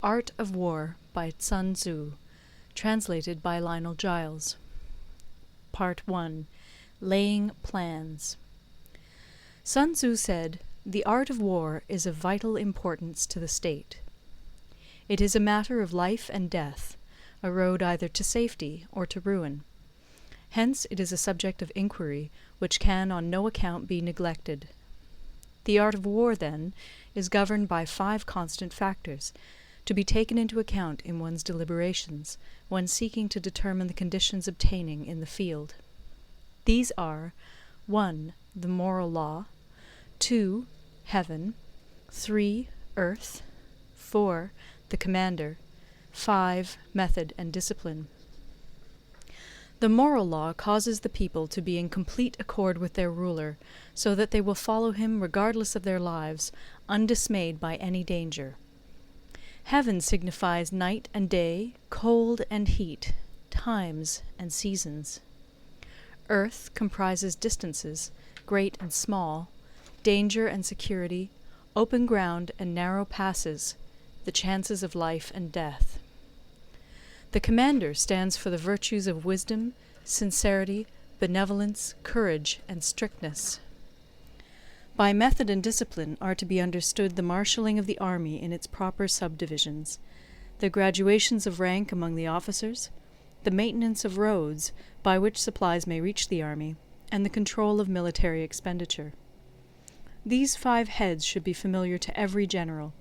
Art of War by Sun Tzu, translated by Lionel Giles. Part 1. Laying Plans. Sun Tzu said, "The art of war is of vital importance to the state. It is a matter of life and death, a road either to safety or to ruin. Hence it is a subject of inquiry which can on no account be neglected. The art of war, then, is governed by 5 constant factors, to be taken into account in one's deliberations when seeking to determine the conditions obtaining in the field. These are 1. The moral law, 2. Heaven, 3. Earth, 4. The commander, 5. Method and discipline. The moral law causes the people to be in complete accord with their ruler, so that they will follow him regardless of their lives, undismayed by any danger. Heaven signifies night and day, cold and heat, times and seasons. Earth comprises distances, great and small, danger and security, open ground and narrow passes, the chances of life and death. The commander stands for the virtues of wisdom, sincerity, benevolence, courage, and strictness. By method and discipline are to be understood the marshalling of the army in its proper subdivisions, the graduations of rank among the officers, the maintenance of roads by which supplies may reach the army, and the control of military expenditure. These 5 heads should be familiar to every general.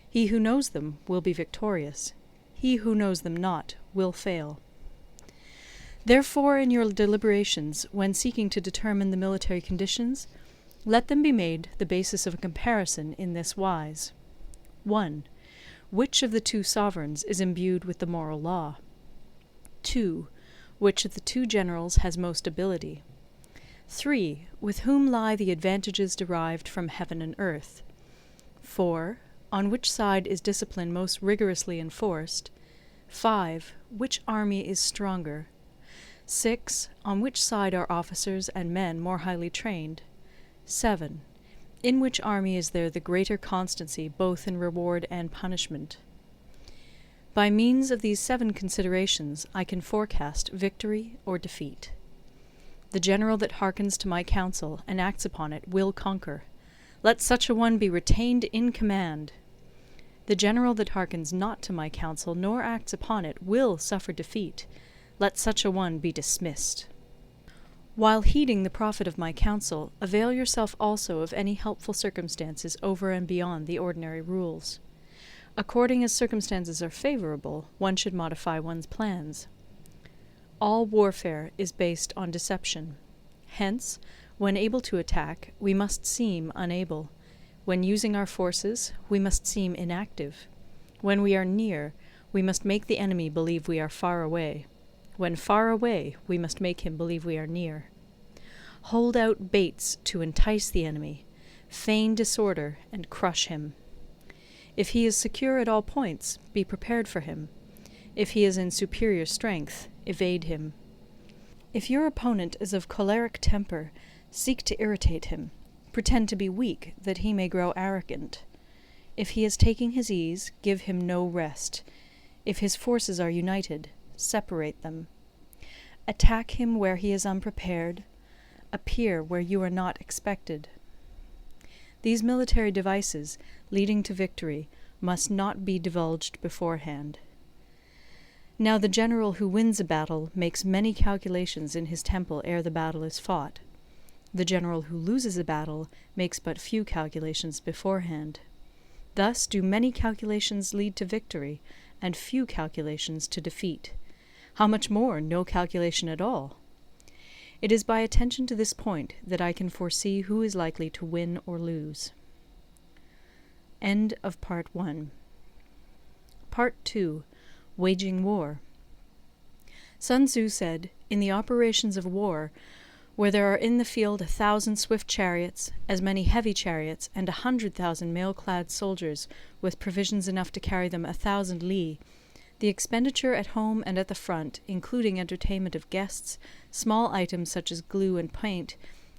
He who knows them will be victorious. He who knows them not will fail. Therefore, in your deliberations, when seeking to determine the military conditions, let them be made the basis of a comparison in this wise. 1. Which of the 2 sovereigns is imbued with the moral law? 2. Which of the 2 generals has most ability? 3. With whom lie the advantages derived from heaven and earth? 4. On which side is discipline most rigorously enforced? 5. Which army is stronger? 6. On which side are officers and men more highly trained? 7. In which army is there the greater constancy both in reward and punishment? By means of these 7 considerations I can forecast victory or defeat. The general that hearkens to my counsel and acts upon it will conquer. Let such a one be retained in command. The general that hearkens not to my counsel nor acts upon it will suffer defeat. Let such a one be dismissed. While heeding the profit of my counsel, avail yourself also of any helpful circumstances over and beyond the ordinary rules. According as circumstances are favourable, one should modify one's plans. All warfare is based on deception. Hence, when able to attack, we must seem unable. When using our forces, we must seem inactive. When we are near, we must make the enemy believe we are far away. When far away, we must make him believe we are near. Hold out baits to entice the enemy, feign disorder, and crush him. If he is secure at all points, be prepared for him. If he is in superior strength, evade him. If your opponent is of choleric temper, seek to irritate him. Pretend to be weak, that he may grow arrogant. If he is taking his ease, give him no rest. If his forces are united, separate them. Attack him where he is unprepared. Appear where you are not expected. These military devices, leading to victory, must not be divulged beforehand. Now the general who wins a battle makes many calculations in his temple ere the battle is fought. The general who loses a battle makes but few calculations beforehand. Thus do many calculations lead to victory, and few calculations to defeat. How much more no calculation at all? It is by attention to this point that I can foresee who is likely to win or lose. End of Part 1. Part 2. Waging War. Sun Tzu said, "In the operations of war, where there are in the field 1,000 swift chariots, as many heavy chariots, and 100,000 mail-clad soldiers, with provisions enough to carry them 1,000 li, the expenditure at home and at the front, including entertainment of guests, small items such as glue and paint,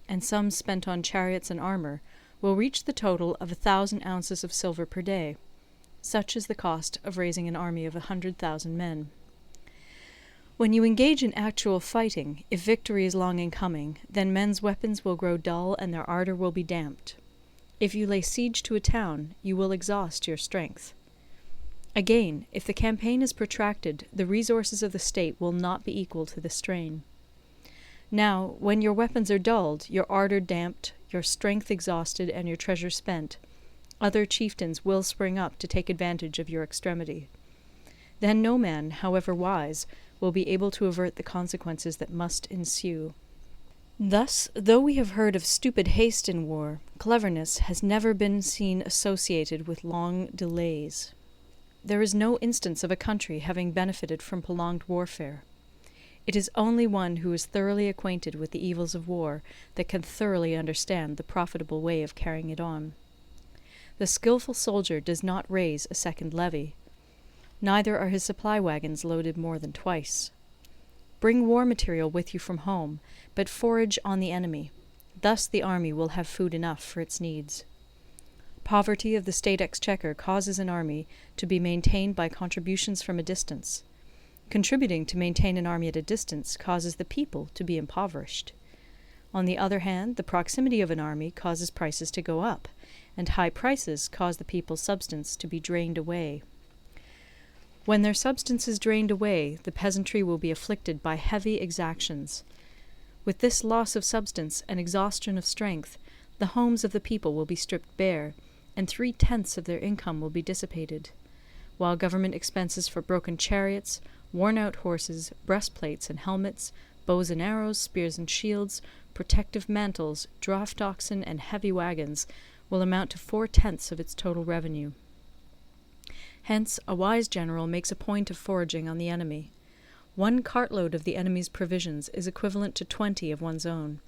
and sums spent on chariots and armour, will reach the total of 1,000 ounces of silver per day. Such is the cost of raising an army of 100,000 men. When you engage in actual fighting, if victory is long in coming, then men's weapons will grow dull and their ardour will be damped. If you lay siege to a town, you will exhaust your strength. Again, if the campaign is protracted, the resources of the state will not be equal to the strain. Now, when your weapons are dulled, your ardour damped, your strength exhausted, and your treasure spent, other chieftains will spring up to take advantage of your extremity. Then no man, however wise, will be able to avert the consequences that must ensue. Thus, though we have heard of stupid haste in war, cleverness has never been seen associated with long delays. There is no instance of a country having benefited from prolonged warfare. It is only one who is thoroughly acquainted with the evils of war that can thoroughly understand the profitable way of carrying it on. The skilful soldier does not raise a second levy. Neither are his supply wagons loaded more than twice. Bring war material with you from home, but forage on the enemy. Thus the army will have food enough for its needs. Poverty of the state exchequer causes an army to be maintained by contributions from a distance. Contributing to maintain an army at a distance causes the people to be impoverished. On the other hand, the proximity of an army causes prices to go up, and high prices cause the people's substance to be drained away. When their substance is drained away, the peasantry will be afflicted by heavy exactions. With this loss of substance and exhaustion of strength, the homes of the people will be stripped bare, and 3/10 of their income will be dissipated, while government expenses for broken chariots, worn-out horses, breastplates and helmets, bows and arrows, spears and shields, protective mantles, draught oxen, and heavy wagons will amount to 4/10 of its total revenue. Hence, a wise general makes a point of foraging on the enemy. 1 cartload of the enemy's provisions is equivalent to 20 of one's own,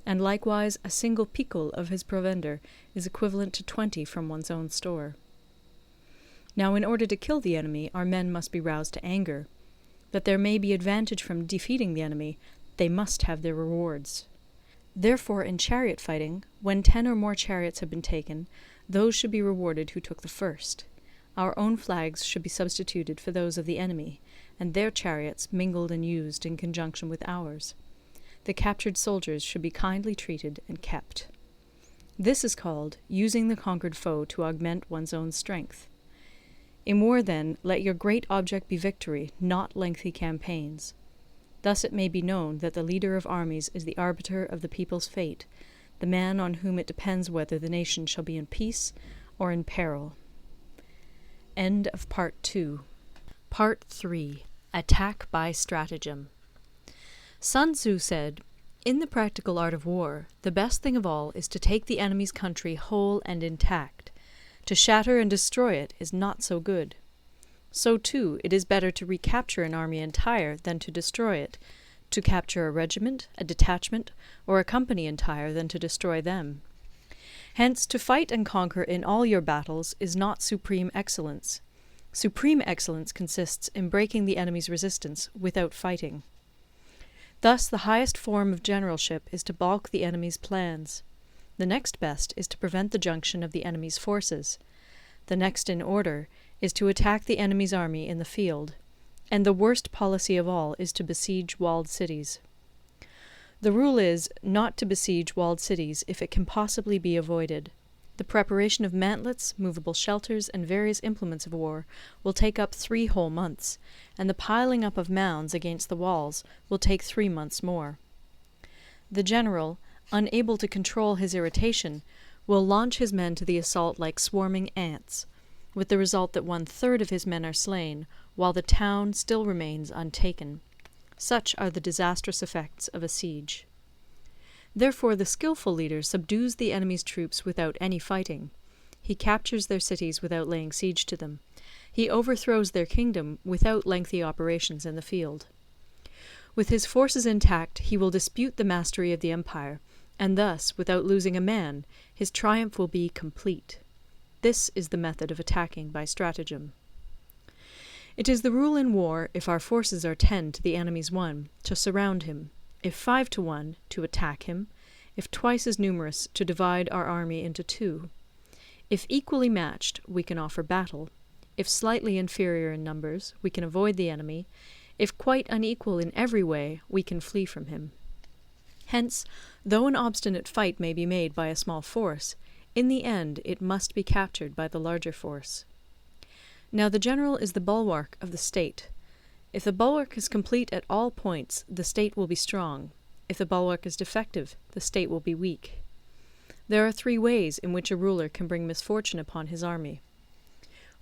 and likewise a single picul of his provender is equivalent to 20 from one's own store. Now, in order to kill the enemy, our men must be roused to anger. That there may be advantage from defeating the enemy, they must have their rewards. Therefore, in chariot fighting, when 10 or more chariots have been taken, those should be rewarded who took the first. Our own flags should be substituted for those of the enemy, and their chariots mingled and used in conjunction with ours. The captured soldiers should be kindly treated and kept. This is called using the conquered foe to augment one's own strength. In war, then, let your great object be victory, not lengthy campaigns. Thus it may be known that the leader of armies is the arbiter of the people's fate, the man on whom it depends whether the nation shall be in peace or in peril. End of Part 2. Part 3. Attack by Stratagem. Sun Tzu said, "In the practical art of war, the best thing of all is to take the enemy's country whole and intact. To shatter and destroy it is not so good. So, too, it is better to recapture an army entire than to destroy it, to capture a regiment, a detachment, or a company entire than to destroy them. Hence, to fight and conquer in all your battles is not supreme excellence. Supreme excellence consists in breaking the enemy's resistance without fighting. Thus, the highest form of generalship is to balk the enemy's plans. The next best is to prevent the junction of the enemy's forces. The next in order is to attack the enemy's army in the field. And the worst policy of all is to besiege walled cities. The rule is, not to besiege walled cities if it can possibly be avoided. The preparation of mantlets, movable shelters, and various implements of war will take up 3 whole months, and the piling up of mounds against the walls will take 3 months more. The general, unable to control his irritation, will launch his men to the assault like swarming ants, with the result that 1/3 of his men are slain, while the town still remains untaken. Such are the disastrous effects of a siege. Therefore the skilful leader subdues the enemy's troops without any fighting. He captures their cities without laying siege to them. He overthrows their kingdom without lengthy operations in the field. With his forces intact, he will dispute the mastery of the empire, and thus, without losing a man, his triumph will be complete. This is the method of attacking by stratagem. It is the rule in war, if our forces are 10 to the enemy's 1, to surround him; if 5 to 1, to attack him; if twice as numerous, to divide our army into 2. If equally matched, we can offer battle; If slightly inferior in numbers, we can avoid the enemy. If quite unequal in every way, we can flee from him. Hence, though an obstinate fight may be made by a small force, in the end it must be captured by the larger force. Now the general is the bulwark of the state. If the bulwark is complete at all points, the state will be strong. If the bulwark is defective, the state will be weak. There are 3 ways in which a ruler can bring misfortune upon his army.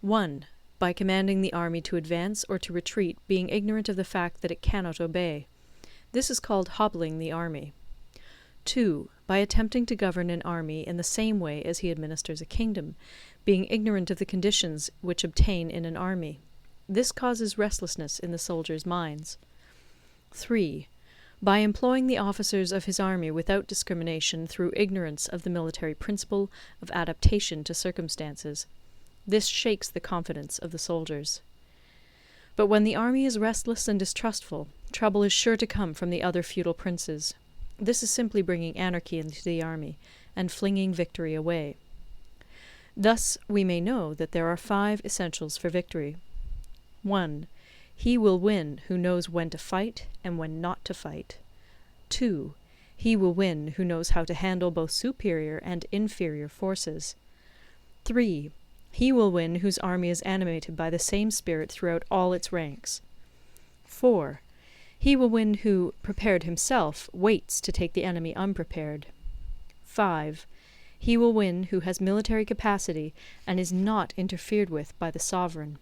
1. By commanding the army to advance or to retreat, being ignorant of the fact that it cannot obey. This is called hobbling the army. 2. By attempting to govern an army in the same way as he administers a kingdom, being ignorant of the conditions which obtain in an army. This causes restlessness in the soldiers' minds. 3. By employing the officers of his army without discrimination through ignorance of the military principle of adaptation to circumstances. This shakes the confidence of the soldiers. But when the army is restless and distrustful, trouble is sure to come from the other feudal princes. This is simply bringing anarchy into the army, and flinging victory away. Thus we may know that there are 5 essentials for victory. 1. He will win who knows when to fight and when not to fight. 2. He will win who knows how to handle both superior and inferior forces. 3. He will win whose army is animated by the same spirit throughout all its ranks. 4. He will win who, prepared himself, waits to take the enemy unprepared. 5. He will win who has military capacity and is not interfered with by the sovereign.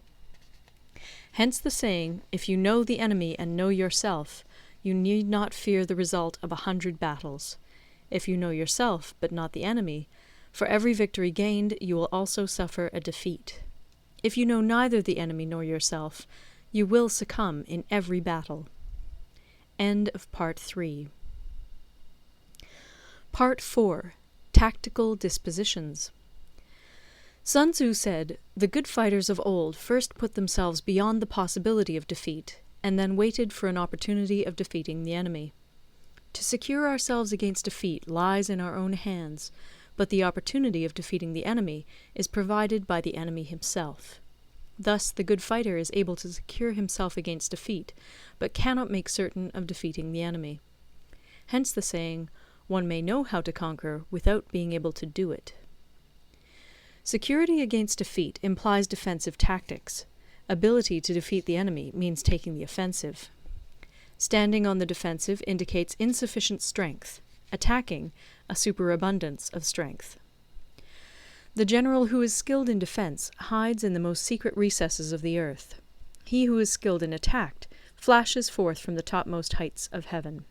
Hence the saying, if you know the enemy and know yourself, you need not fear the result of 100 battles. If you know yourself, but not the enemy, for every victory gained you will also suffer a defeat. If you know neither the enemy nor yourself, you will succumb in every battle. End of Part 3. Part 4. Tactical Dispositions. Sun Tzu said, "The good fighters of old first put themselves beyond the possibility of defeat, and then waited for an opportunity of defeating the enemy. To secure ourselves against defeat lies in our own hands, but the opportunity of defeating the enemy is provided by the enemy himself. Thus the good fighter is able to secure himself against defeat, but cannot make certain of defeating the enemy. Hence the saying, one may know how to conquer without being able to do it." Security against defeat implies defensive tactics. Ability to defeat the enemy means taking the offensive. Standing on the defensive indicates insufficient strength. Attacking, a superabundance of strength. The general who is skilled in defense hides in the most secret recesses of the earth. He who is skilled in attack flashes forth from the topmost heights of heaven.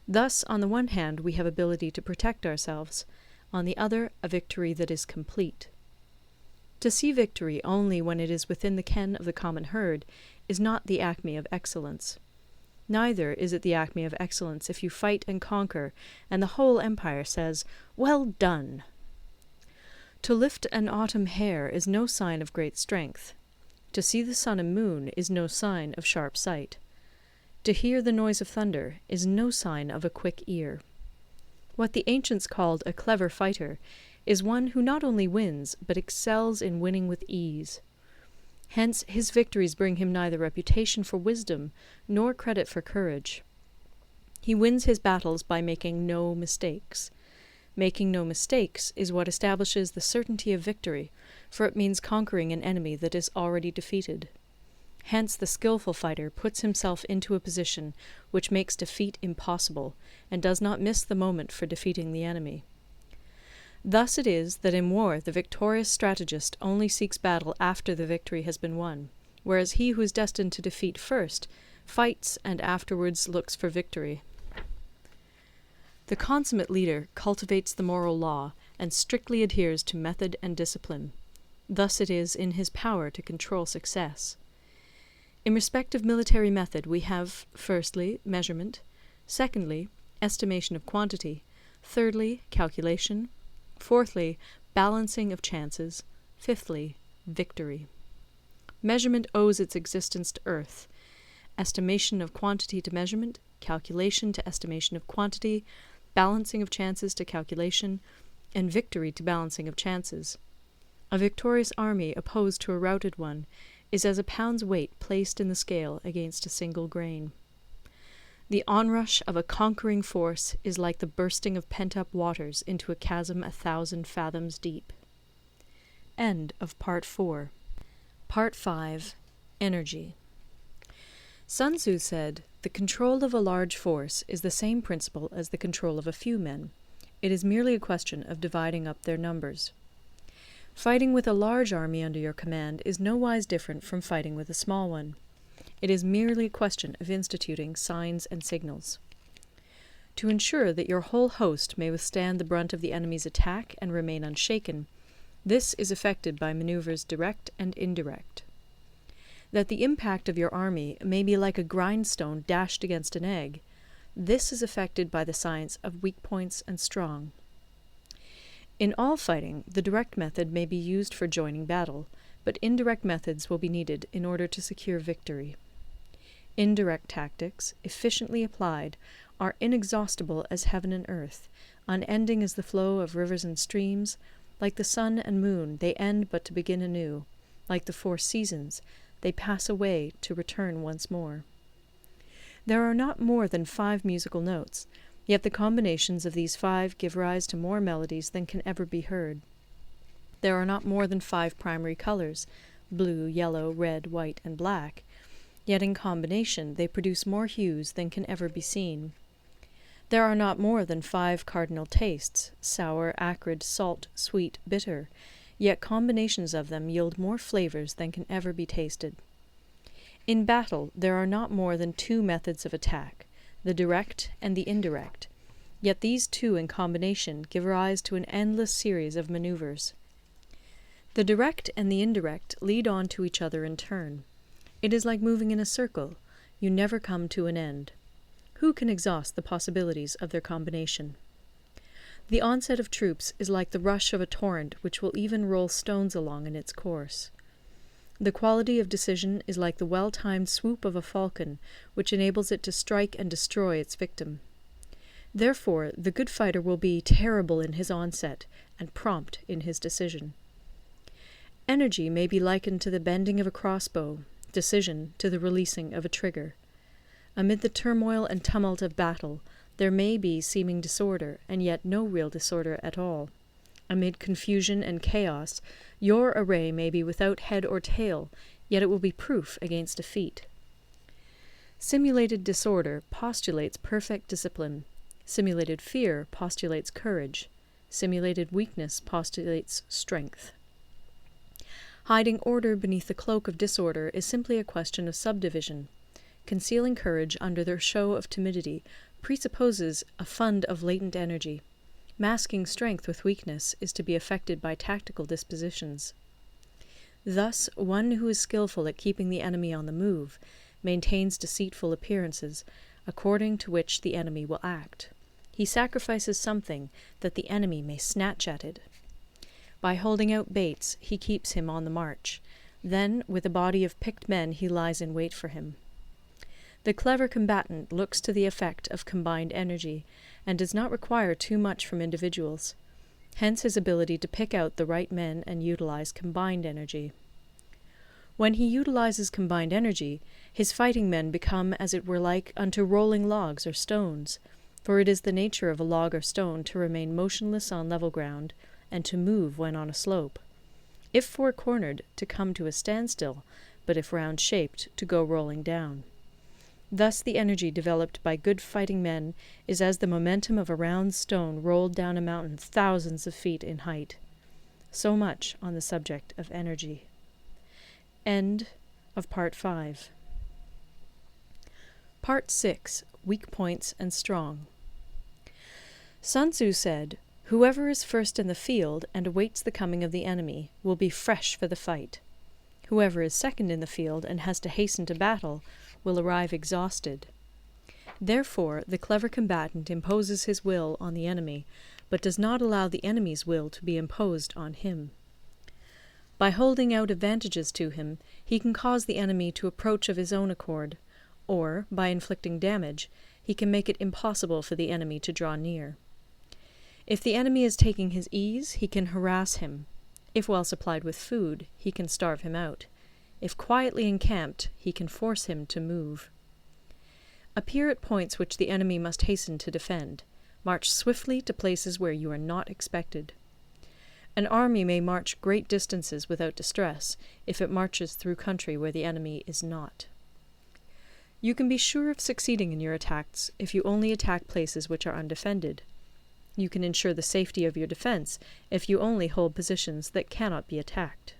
Thus, on the one hand, we have ability to protect ourselves, on the other, a victory that is complete. To see victory only when it is within the ken of the common herd is not the acme of excellence. Neither is it the acme of excellence if you fight and conquer, and the whole empire says, "Well done!" To lift an autumn hair is no sign of great strength. To see the sun and moon is no sign of sharp sight. To hear the noise of thunder is no sign of a quick ear. What the ancients called a clever fighter is one who not only wins, but excels in winning with ease. Hence his victories bring him neither reputation for wisdom nor credit for courage. He wins his battles by making no mistakes. Making no mistakes is what establishes the certainty of victory, for it means conquering an enemy that is already defeated. Hence the skillful fighter puts himself into a position which makes defeat impossible, and does not miss the moment for defeating the enemy. Thus it is that in war the victorious strategist only seeks battle after the victory has been won, whereas he who is destined to defeat first fights and afterwards looks for victory. The consummate leader cultivates the moral law and strictly adheres to method and discipline. Thus it is in his power to control success. In respect of military method we have, firstly, measurement, secondly, estimation of quantity, thirdly, calculation, fourthly, balancing of chances, fifthly, victory. Measurement owes its existence to earth, estimation of quantity to measurement, calculation to estimation of quantity, balancing of chances to calculation, and victory to balancing of chances. A victorious army opposed to a routed one is as a pound's weight placed in the scale against a single grain. The onrush of a conquering force is like the bursting of pent-up waters into a chasm 1,000 fathoms deep. End of Part 4. Part 5. Energy. Sun Tzu said, "The control of a large force is the same principle as the control of a few men. It is merely a question of dividing up their numbers." Fighting with a large army under your command is nowise different from fighting with a small one. It is merely a question of instituting signs and signals. To ensure that your whole host may withstand the brunt of the enemy's attack and remain unshaken, this is effected by maneuvers direct and indirect. That the impact of your army may be like a grindstone dashed against an egg, this is effected by the science of weak points and strong. In all fighting, the direct method may be used for joining battle, but indirect methods will be needed in order to secure victory. Indirect tactics, efficiently applied, are inexhaustible as heaven and earth, unending as the flow of rivers and streams. Like the sun and moon, they end but to begin anew. Like the 4 seasons, they pass away to return once more. There are not more than 5 musical notes, yet the combinations of these 5 give rise to more melodies than can ever be heard. There are not more than 5 primary colors, blue, yellow, red, white, and black, yet in combination they produce more hues than can ever be seen. There are not more than 5 cardinal tastes, sour, acrid, salt, sweet, bitter, yet combinations of them yield more flavors than can ever be tasted. In battle there are not more than 2 methods of attack, the direct and the indirect, yet these 2 in combination give rise to an endless series of maneuvers. The direct and the indirect lead on to each other in turn. It is like moving in a circle. You never come to an end. Who can exhaust the possibilities of their combination? The onset of troops is like the rush of a torrent which will even roll stones along in its course. The quality of decision is like the well-timed swoop of a falcon, which enables it to strike and destroy its victim. Therefore, the good fighter will be terrible in his onset and prompt in his decision. Energy may be likened to the bending of a crossbow, decision to the releasing of a trigger. Amid the turmoil and tumult of battle, there may be seeming disorder, and yet no real disorder at all. Amid confusion and chaos, your array may be without head or tail, yet it will be proof against defeat. Simulated disorder postulates perfect discipline. Simulated fear postulates courage. Simulated weakness postulates strength. Hiding order beneath the cloak of disorder is simply a question of subdivision. Concealing courage under their show of timidity presupposes a fund of latent energy. Masking strength with weakness is to be effected by tactical dispositions. Thus, one who is skillful at keeping the enemy on the move maintains deceitful appearances, according to which the enemy will act. He sacrifices something that the enemy may snatch at it. By holding out baits, he keeps him on the march. Then, with a body of picked men, he lies in wait for him. The clever combatant looks to the effect of combined energy, and does not require too much from individuals. Hence his ability to pick out the right men and utilize combined energy. When he utilizes combined energy, his fighting men become as it were like unto rolling logs or stones, for it is the nature of a log or stone to remain motionless on level ground, and to move when on a slope. If four-cornered, to come to a standstill, but if round-shaped, to go rolling down. Thus the energy developed by good fighting men is as the momentum of a round stone rolled down a mountain thousands of feet in height. So much on the subject of energy. End of Part 5. Part 6. Weak Points and Strong. Sun Tzu said, "Whoever is first in the field and awaits the coming of the enemy will be fresh for the fight. Whoever is second in the field and has to hasten to battle will arrive exhausted." Therefore, the clever combatant imposes his will on the enemy, but does not allow the enemy's will to be imposed on him. By holding out advantages to him, he can cause the enemy to approach of his own accord, or, by inflicting damage, he can make it impossible for the enemy to draw near. If the enemy is taking his ease, he can harass him. If well supplied with food, he can starve him out. If quietly encamped, he can force him to move. Appear at points which the enemy must hasten to defend. March swiftly to places where you are not expected. An army may march great distances without distress, if it marches through country where the enemy is not. You can be sure of succeeding in your attacks if you only attack places which are undefended. You can ensure the safety of your defense if you only hold positions that cannot be attacked.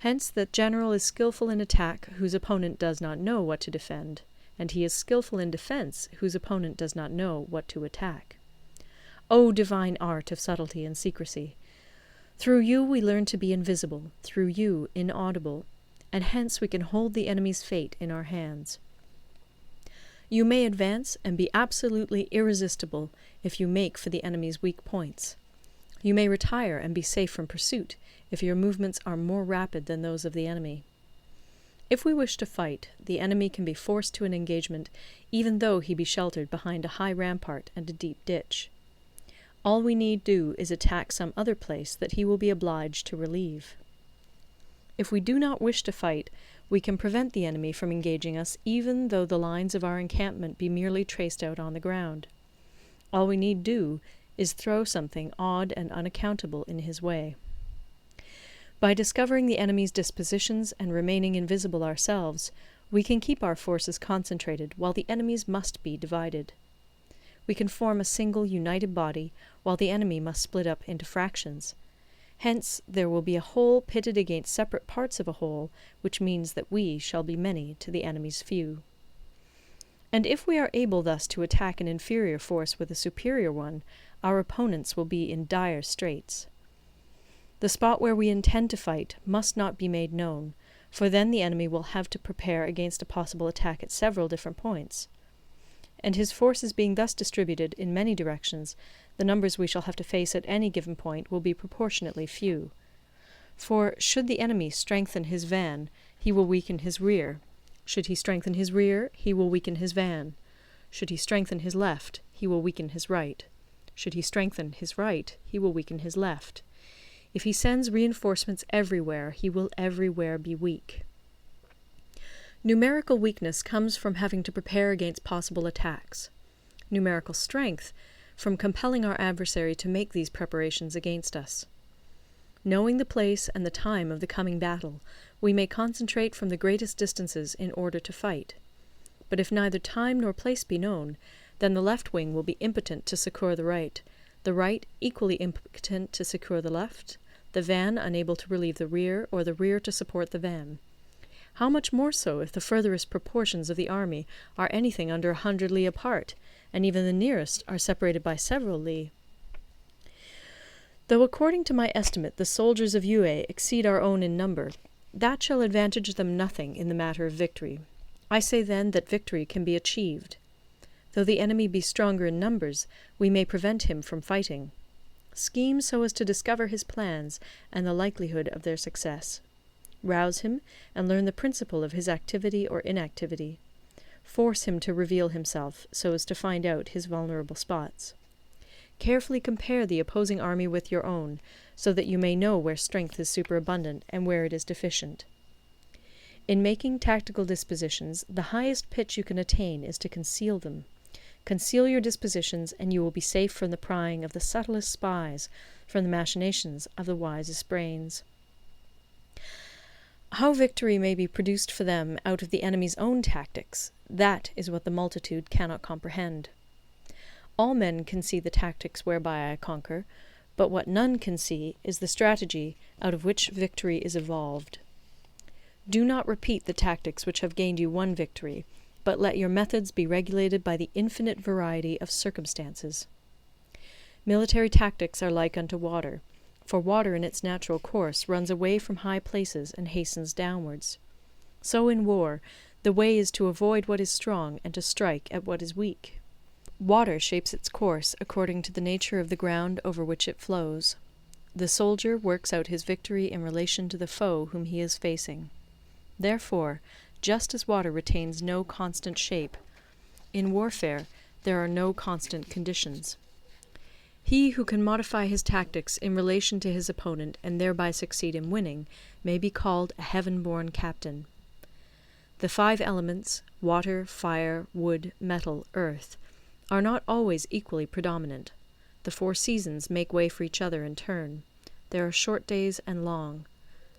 Hence that general is skillful in attack whose opponent does not know what to defend, and he is skillful in defense whose opponent does not know what to attack. O divine art of subtlety and secrecy! Through you we learn to be invisible, through you inaudible, and hence we can hold the enemy's fate in our hands. You may advance and be absolutely irresistible if you make for the enemy's weak points. You may retire and be safe from pursuit if your movements are more rapid than those of the enemy. If we wish to fight, the enemy can be forced to an engagement even though he be sheltered behind a high rampart and a deep ditch. All we need do is attack some other place that he will be obliged to relieve. If we do not wish to fight, we can prevent the enemy from engaging us even though the lines of our encampment be merely traced out on the ground. All we need do is throw something odd and unaccountable in his way. By discovering the enemy's dispositions and remaining invisible ourselves, we can keep our forces concentrated while the enemy's must be divided. We can form a single united body while the enemy must split up into fractions. Hence there will be a whole pitted against separate parts of a whole, which means that we shall be many to the enemy's few. And if we are able thus to attack an inferior force with a superior one, our opponents will be in dire straits. The spot where we intend to fight must not be made known, for then the enemy will have to prepare against a possible attack at several different points. And his forces being thus distributed in many directions, the numbers we shall have to face at any given point will be proportionately few. For should the enemy strengthen his van, he will weaken his rear. Should he strengthen his rear, he will weaken his van. Should he strengthen his left, he will weaken his right. Should he strengthen his right, he will weaken his left. If he sends reinforcements everywhere, he will everywhere be weak. Numerical weakness comes from having to prepare against possible attacks. Numerical strength from compelling our adversary to make these preparations against us. Knowing the place and the time of the coming battle, we may concentrate from the greatest distances in order to fight. But if neither time nor place be known, then the left wing will be impotent to succour the right equally impotent to succour the left, the van unable to relieve the rear, or the rear to support the van. How much more so if the furthest proportions of the army are anything under 100 li apart, and even the nearest are separated by several li? Though according to my estimate the soldiers of Yue exceed our own in number, that shall advantage them nothing in the matter of victory. I say then that victory can be achieved. Though the enemy be stronger in numbers, we may prevent him from fighting. Scheme so as to discover his plans and the likelihood of their success. Rouse him and learn the principle of his activity or inactivity. Force him to reveal himself so as to find out his vulnerable spots. Carefully compare the opposing army with your own, so that you may know where strength is superabundant and where it is deficient. In making tactical dispositions, the highest pitch you can attain is to conceal them. Conceal your dispositions, and you will be safe from the prying of the subtlest spies, from the machinations of the wisest brains. How victory may be produced for them out of the enemy's own tactics, that is what the multitude cannot comprehend. All men can see the tactics whereby I conquer, but what none can see is the strategy out of which victory is evolved. Do not repeat the tactics which have gained you one victory, but let your methods be regulated by the infinite variety of circumstances. Military tactics are like unto water, for water in its natural course runs away from high places and hastens downwards. So in war, the way is to avoid what is strong and to strike at what is weak. Water shapes its course according to the nature of the ground over which it flows. The soldier works out his victory in relation to the foe whom he is facing. Therefore, just as water retains no constant shape, in warfare there are no constant conditions. He who can modify his tactics in relation to his opponent and thereby succeed in winning may be called a heaven-born captain. The 5 elements, water, fire, wood, metal, earth, are not always equally predominant. The 4 seasons make way for each other in turn. There are short days and long.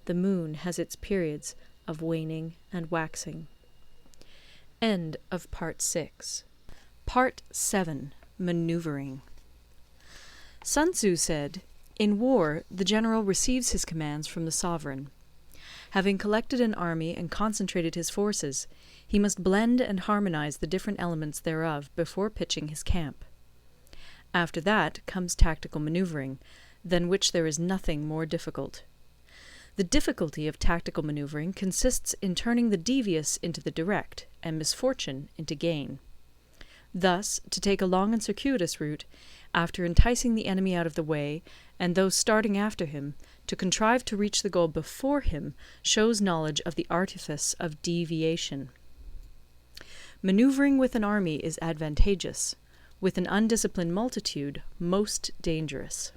The moon has its periods of waning and waxing. End of Part 6. Part 7. Maneuvering. Sun Tzu said, "In war, the general receives his commands from the sovereign. Having collected an army and concentrated his forces, he must blend and harmonize the different elements thereof before pitching his camp. After that comes tactical maneuvering, than which there is nothing more difficult. The difficulty of tactical maneuvering consists in turning the devious into the direct, and misfortune into gain. Thus, to take a long and circuitous route, after enticing the enemy out of the way, and those starting after him, to contrive to reach the goal before him, shows knowledge of the artifice of deviation. Maneuvering with an army is advantageous, with an undisciplined multitude most dangerous.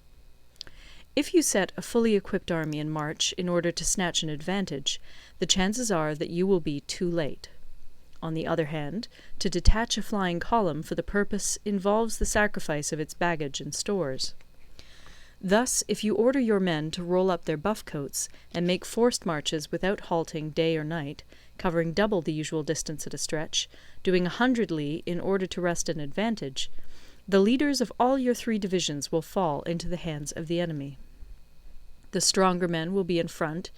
If you set a fully equipped army in march in order to snatch an advantage, the chances are that you will be too late. On the other hand, to detach a flying column for the purpose involves the sacrifice of its baggage and stores. Thus, if you order your men to roll up their buff coats and make forced marches without halting day or night, covering double the usual distance at a stretch, doing 100 li in order to wrest an advantage, the leaders of all your 3 divisions will fall into the hands of the enemy. The stronger men will be in front,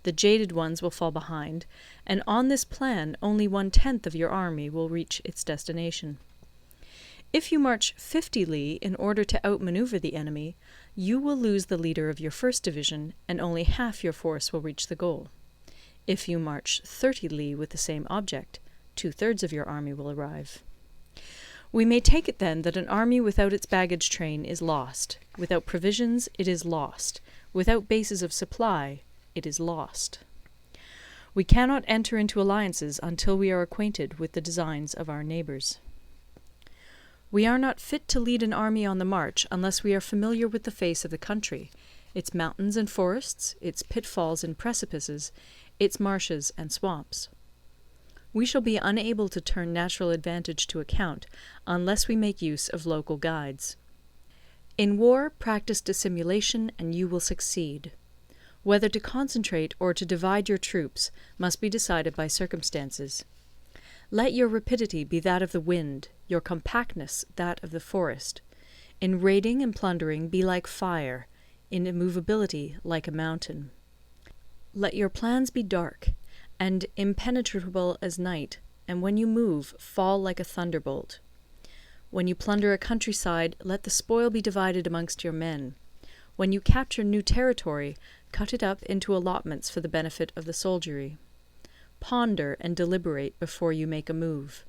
the jaded ones will fall behind, and on this plan only 1/10 of your army will reach its destination. If you march 50 li in order to outmaneuver the enemy, you will lose the leader of your first division, and only half your force will reach the goal. If you march 30 li with the same object, 2/3 of your army will arrive. We may take it then that an army without its baggage train is lost. Without provisions, it is lost. Without bases of supply, it is lost. We cannot enter into alliances until we are acquainted with the designs of our neighbours. We are not fit to lead an army on the march unless we are familiar with the face of the country, its mountains and forests, its pitfalls and precipices, its marshes and swamps. We shall be unable to turn natural advantage to account unless we make use of local guides. In war, practice dissimulation and you will succeed. Whether to concentrate or to divide your troops must be decided by circumstances. Let your rapidity be that of the wind, your compactness that of the forest. In raiding and plundering be like fire, in immovability like a mountain. Let your plans be dark, and impenetrable as night, and when you move, fall like a thunderbolt. When you plunder a countryside, let the spoil be divided amongst your men. When you capture new territory, cut it up into allotments for the benefit of the soldiery. Ponder and deliberate before you make a move.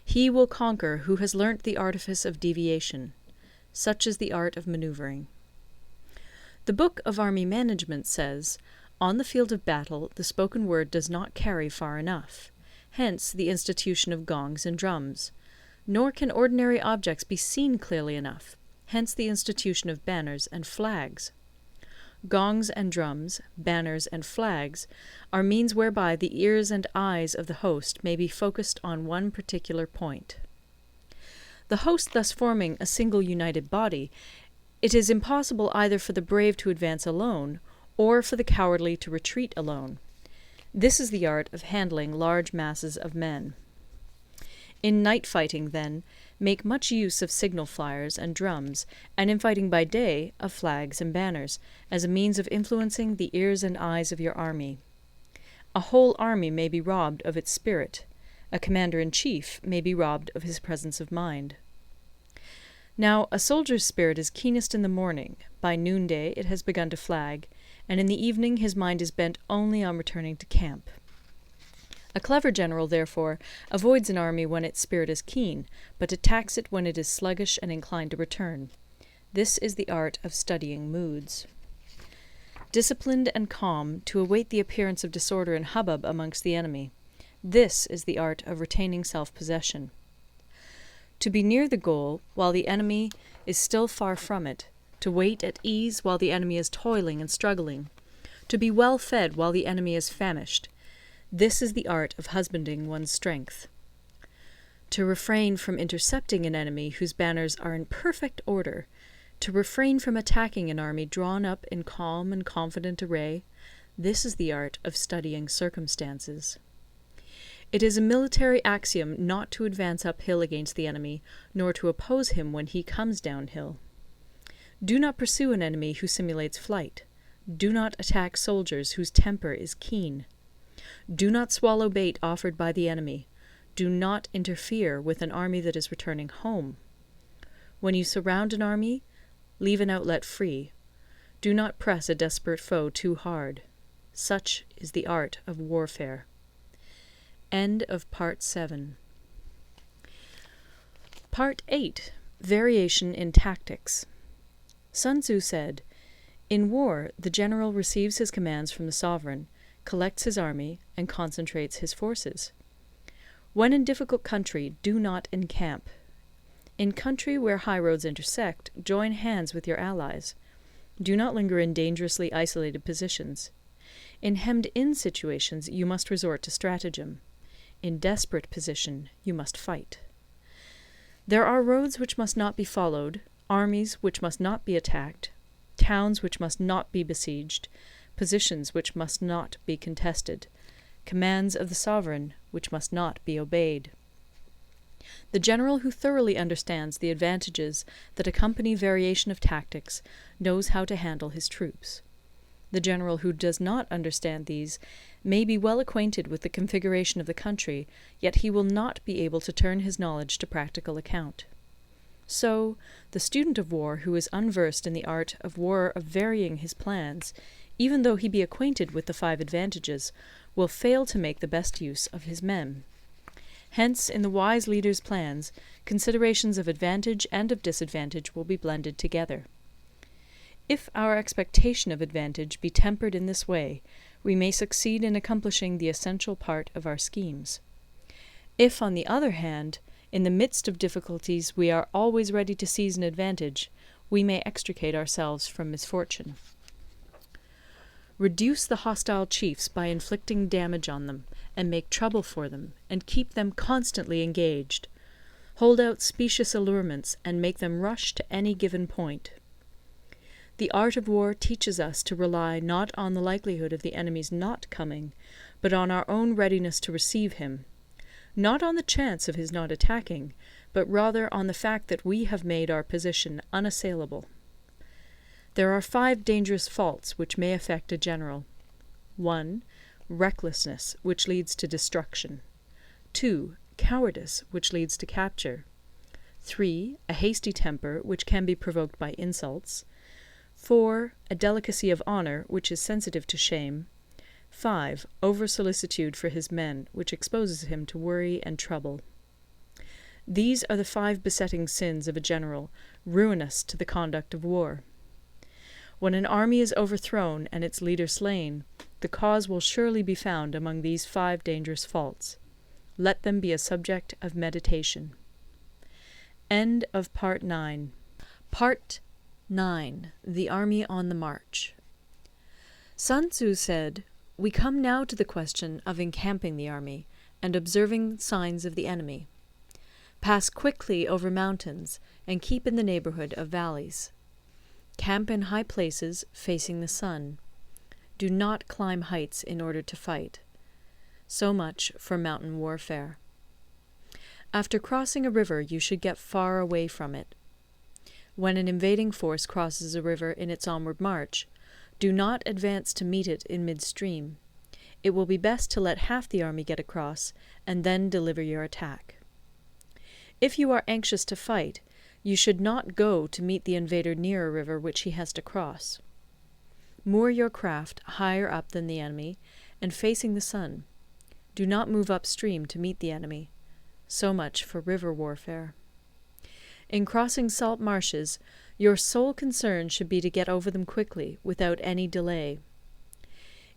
He will conquer who has learnt the artifice of deviation. Such is the art of maneuvering. The Book of Army Management says, "On the field of battle, the spoken word does not carry far enough. Hence the institution of gongs and drums. Nor can ordinary objects be seen clearly enough. Hence the institution of banners and flags. Gongs and drums, banners and flags, are means whereby the ears and eyes of the host may be focused on one particular point. The host thus forming a single united body, it is impossible either for the brave to advance alone, or for the cowardly to retreat alone. This is the art of handling large masses of men. In night fighting, then, make much use of signal flyers and drums, and in fighting by day, of flags and banners, as a means of influencing the ears and eyes of your army. A whole army may be robbed of its spirit. A commander-in-chief may be robbed of his presence of mind. Now, a soldier's spirit is keenest in the morning. By noonday it has begun to flag, and in the evening his mind is bent only on returning to camp. A clever general, therefore, avoids an army when its spirit is keen, but attacks it when it is sluggish and inclined to return. This is the art of studying moods. Disciplined and calm, to await the appearance of disorder and hubbub amongst the enemy. This is the art of retaining self-possession. To be near the goal while the enemy is still far from it, to wait at ease while the enemy is toiling and struggling, to be well fed while the enemy is famished. This is the art of husbanding one's strength. To refrain from intercepting an enemy whose banners are in perfect order, to refrain from attacking an army drawn up in calm and confident array, this is the art of studying circumstances. It is a military axiom not to advance uphill against the enemy, nor to oppose him when he comes downhill. Do not pursue an enemy who simulates flight. Do not attack soldiers whose temper is keen. Do not swallow bait offered by the enemy. Do not interfere with an army that is returning home. When you surround an army, leave an outlet free. Do not press a desperate foe too hard. Such is the art of warfare. End of Part 7. Part 8. Variation in Tactics. Sun Tzu said, "In war, the general receives his commands from the sovereign, collects his army, and concentrates his forces. When in difficult country, do not encamp. In country where high roads intersect, join hands with your allies. Do not linger in dangerously isolated positions. In hemmed-in situations, you must resort to stratagem. In desperate position, you must fight. There are roads which must not be followed, armies which must not be attacked, towns which must not be besieged, positions which must not be contested, commands of the sovereign which must not be obeyed." The general who thoroughly understands the advantages that accompany variation of tactics knows how to handle his troops. The general who does not understand these may be well acquainted with the configuration of the country, yet he will not be able to turn his knowledge to practical account. So, the student of war who is unversed in the art of war of varying his plans, even though he be acquainted with the 5 advantages, will fail to make the best use of his men. Hence, in the wise leader's plans, considerations of advantage and of disadvantage will be blended together. If our expectation of advantage be tempered in this way, we may succeed in accomplishing the essential part of our schemes. If, on the other hand, in the midst of difficulties we are always ready to seize an advantage, we may extricate ourselves from misfortune. Reduce the hostile chiefs by inflicting damage on them, and make trouble for them, and keep them constantly engaged. Hold out specious allurements, and make them rush to any given point. The art of war teaches us to rely not on the likelihood of the enemy's not coming, but on our own readiness to receive him, not on the chance of his not attacking, but rather on the fact that we have made our position unassailable. There are 5 dangerous faults which may affect a general. 1. Recklessness, which leads to destruction. 2. Cowardice, which leads to capture. 3. A hasty temper, which can be provoked by insults. 4. A delicacy of honour, which is sensitive to shame. 5. Over-solicitude for his men, which exposes him to worry and trouble. These are the 5 besetting sins of a general, ruinous to the conduct of war. When an army is overthrown and its leader slain, the cause will surely be found among these 5 dangerous faults. Let them be a subject of meditation. End of Part 9. Part 9. The Army on the March. Sun Tzu said, "We come now to the question of encamping the army, and observing signs of the enemy. Pass quickly over mountains, and keep in the neighbourhood of valleys. Camp in high places, facing the sun. Do not climb heights in order to fight." So much for mountain warfare. After crossing a river, you should get far away from it. When an invading force crosses a river in its onward march, do not advance to meet it in midstream. It will be best to let half the army get across, and then deliver your attack. If you are anxious to fight, you should not go to meet the invader near a river which he has to cross. Moor your craft higher up than the enemy, and facing the sun. Do not move upstream to meet the enemy. So much for river warfare. In crossing salt marshes, your sole concern should be to get over them quickly, without any delay.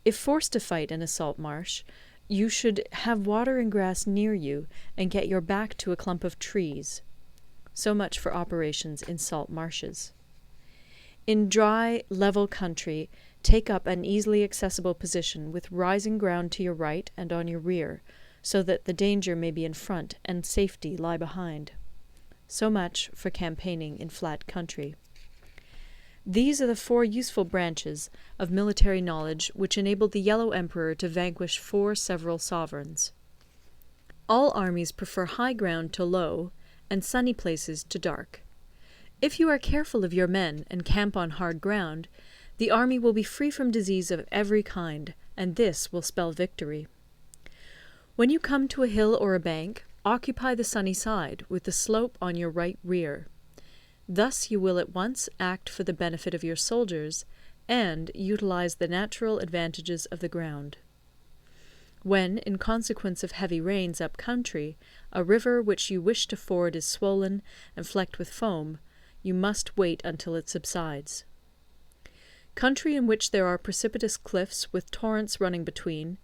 If forced to fight in a salt marsh, you should have water and grass near you, and get your back to a clump of trees. So much for operations in salt marshes. In dry, level country, take up an easily accessible position with rising ground to your right and on your rear, so that the danger may be in front and safety lie behind. So much for campaigning in flat country. These are the 4 useful branches of military knowledge which enabled the Yellow Emperor to vanquish 4 several sovereigns. All armies prefer high ground to low, and sunny places to dark. If you are careful of your men and camp on hard ground, the army will be free from disease of every kind, and this will spell victory. When you come to a hill or a bank, occupy the sunny side, with the slope on your right rear. Thus you will at once act for the benefit of your soldiers, and utilize the natural advantages of the ground. When, in consequence of heavy rains up country, a river which you wish to ford is swollen and flecked with foam, you must wait until it subsides. Country in which there are precipitous cliffs with torrents running between,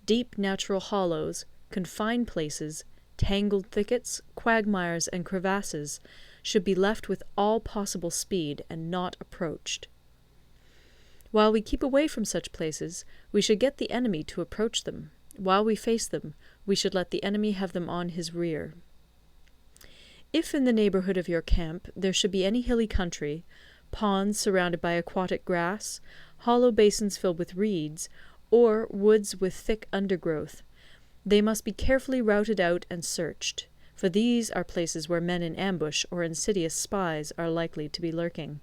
deep natural hollows, confined places, tangled thickets, quagmires, and crevasses, should be left with all possible speed and not approached. While we keep away from such places, we should get the enemy to approach them. While we face them, we should let the enemy have them on his rear. If in the neighbourhood of your camp there should be any hilly country, ponds surrounded by aquatic grass, hollow basins filled with reeds, or woods with thick undergrowth, they must be carefully routed out and searched, for these are places where men in ambush or insidious spies are likely to be lurking.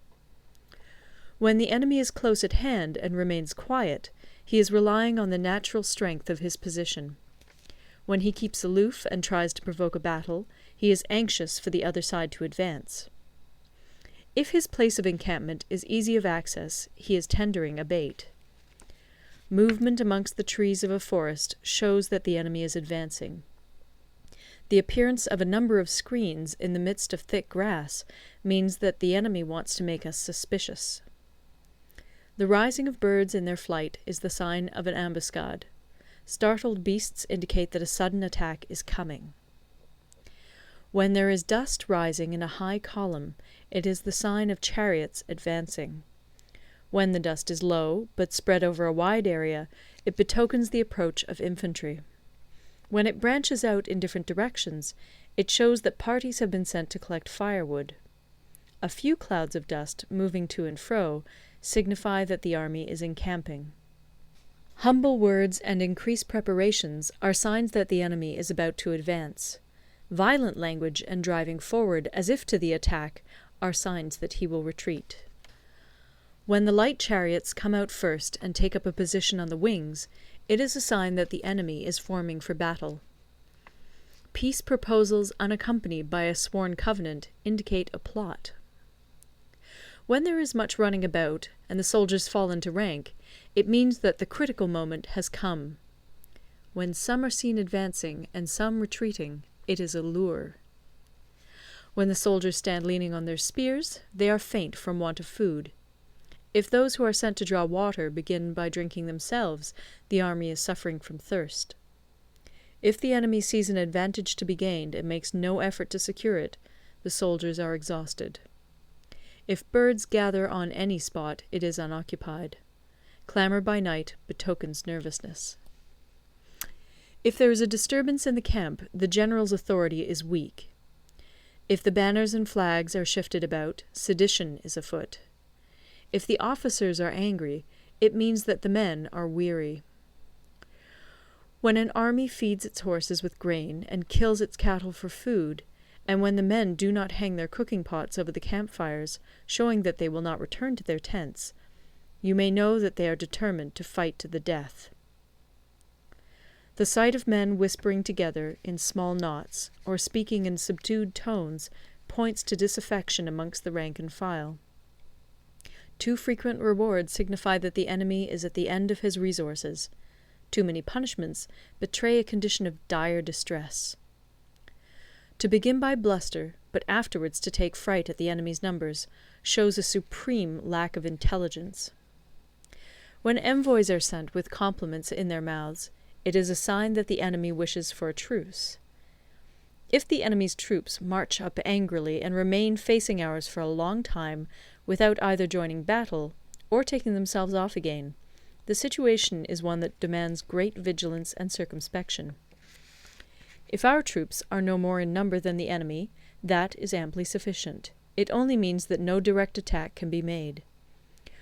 When the enemy is close at hand and remains quiet, he is relying on the natural strength of his position. When he keeps aloof and tries to provoke a battle, he is anxious for the other side to advance. If his place of encampment is easy of access, he is tendering a bait. Movement amongst the trees of a forest shows that the enemy is advancing. The appearance of a number of screens in the midst of thick grass means that the enemy wants to make us suspicious. The rising of birds in their flight is the sign of an ambuscade. Startled beasts indicate that a sudden attack is coming. When there is dust rising in a high column, it is the sign of chariots advancing. When the dust is low, but spread over a wide area, it betokens the approach of infantry. When it branches out in different directions, it shows that parties have been sent to collect firewood. A few clouds of dust moving to and fro signify that the army is encamping. Humble words and increased preparations are signs that the enemy is about to advance. Violent language and driving forward as if to the attack are signs that he will retreat. When the light chariots come out first and take up a position on the wings, it is a sign that the enemy is forming for battle. Peace proposals unaccompanied by a sworn covenant indicate a plot. When there is much running about, and the soldiers fall into rank, it means that the critical moment has come. When some are seen advancing and some retreating, it is a lure. When the soldiers stand leaning on their spears, they are faint from want of food. If those who are sent to draw water begin by drinking themselves, the army is suffering from thirst. If the enemy sees an advantage to be gained and makes no effort to secure it, the soldiers are exhausted. If birds gather on any spot, it is unoccupied. Clamour by night betokens nervousness. If there is a disturbance in the camp, the general's authority is weak. If the banners and flags are shifted about, sedition is afoot. If the officers are angry, it means that the men are weary. When an army feeds its horses with grain and kills its cattle for food, and when the men do not hang their cooking pots over the campfires, showing that they will not return to their tents, you may know that they are determined to fight to the death. The sight of men whispering together in small knots, or speaking in subdued tones, points to disaffection amongst the rank and file. Too frequent rewards signify that the enemy is at the end of his resources. Too many punishments betray a condition of dire distress. To begin by bluster, but afterwards to take fright at the enemy's numbers, shows a supreme lack of intelligence. When envoys are sent with compliments in their mouths, it is a sign that the enemy wishes for a truce. If the enemy's troops march up angrily and remain facing ours for a long time without either joining battle or taking themselves off again, the situation is one that demands great vigilance and circumspection. If our troops are no more in number than the enemy, that is amply sufficient. It only means that no direct attack can be made.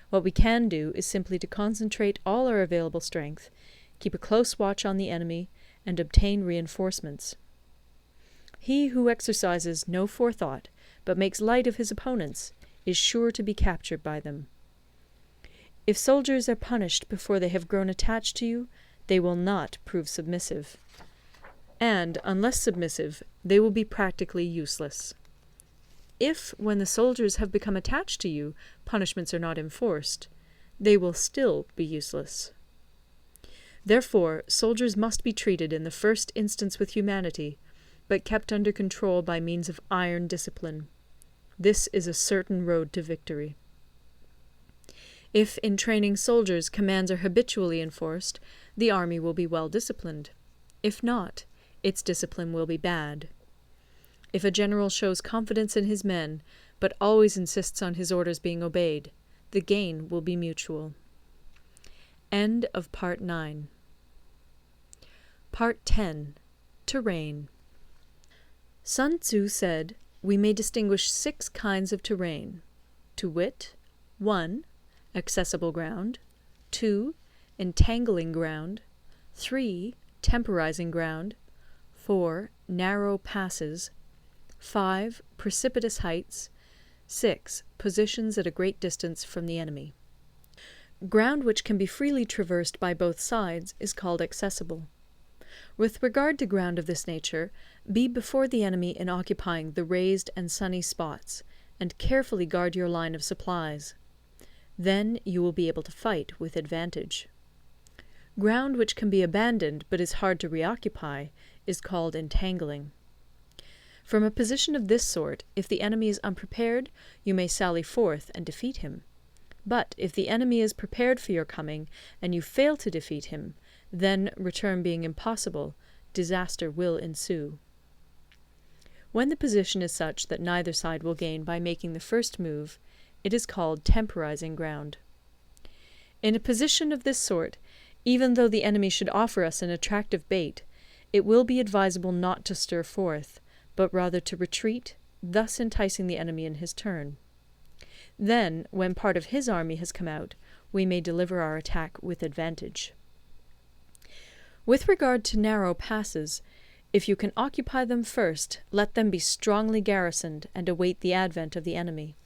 What we can do is simply to concentrate all our available strength, keep a close watch on the enemy, and obtain reinforcements. He who exercises no forethought, but makes light of his opponents, is sure to be captured by them. If soldiers are punished before they have grown attached to you, they will not prove submissive. And, unless submissive, they will be practically useless. If, when the soldiers have become attached to you, punishments are not enforced, they will still be useless. Therefore, soldiers must be treated in the first instance with humanity, but kept under control by means of iron discipline. This is a certain road to victory. If in training soldiers commands are habitually enforced, the army will be well disciplined. If not, its discipline will be bad. If a general shows confidence in his men, but always insists on his orders being obeyed, the gain will be mutual. End of Part 9. Part 10. Terrain. Sun Tzu said, we may distinguish 6 kinds of terrain, to wit, 1. Accessible ground, 2. Entangling ground, 3. Temporizing ground, 4. Narrow passes, 5. Precipitous heights, 6. Positions at a great distance from the enemy. Ground which can be freely traversed by both sides is called accessible. With regard to ground of this nature, be before the enemy in occupying the raised and sunny spots, and carefully guard your line of supplies. Then you will be able to fight with advantage. Ground which can be abandoned but is hard to reoccupy is called entangling. From a position of this sort, if the enemy is unprepared, you may sally forth and defeat him. But if the enemy is prepared for your coming, and you fail to defeat him, then, return being impossible, disaster will ensue. When the position is such that neither side will gain by making the first move, it is called temporizing ground. In a position of this sort, even though the enemy should offer us an attractive bait, it will be advisable not to stir forth, but rather to retreat, thus enticing the enemy in his turn. Then, when part of his army has come out, we may deliver our attack with advantage. With regard to narrow passes, if you can occupy them first, let them be strongly garrisoned and await the advent of the enemy.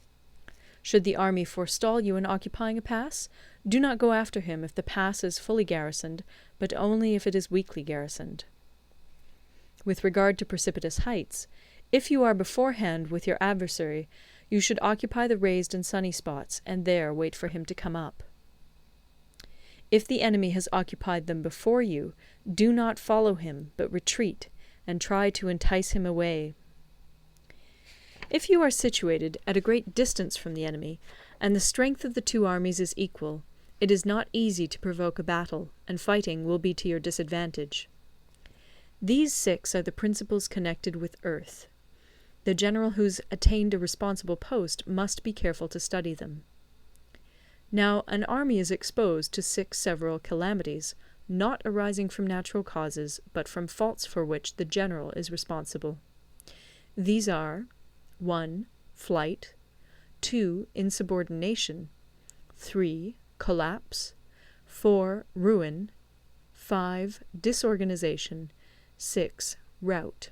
Should the army forestall you in occupying a pass, do not go after him if the pass is fully garrisoned, but only if it is weakly garrisoned. With regard to precipitous heights, if you are beforehand with your adversary, you should occupy the raised and sunny spots, and there wait for him to come up. If the enemy has occupied them before you, do not follow him, but retreat, and try to entice him away. If you are situated at a great distance from the enemy, and the strength of the two armies is equal, it is not easy to provoke a battle, and fighting will be to your disadvantage. These 6 are the principles connected with earth. The general who's attained a responsible post must be careful to study them. Now, an army is exposed to 6 several calamities, not arising from natural causes, but from faults for which the general is responsible. These are 1. Flight, 2. Insubordination, 3. Collapse, 4. Ruin, 5. Disorganization, 6. Rout.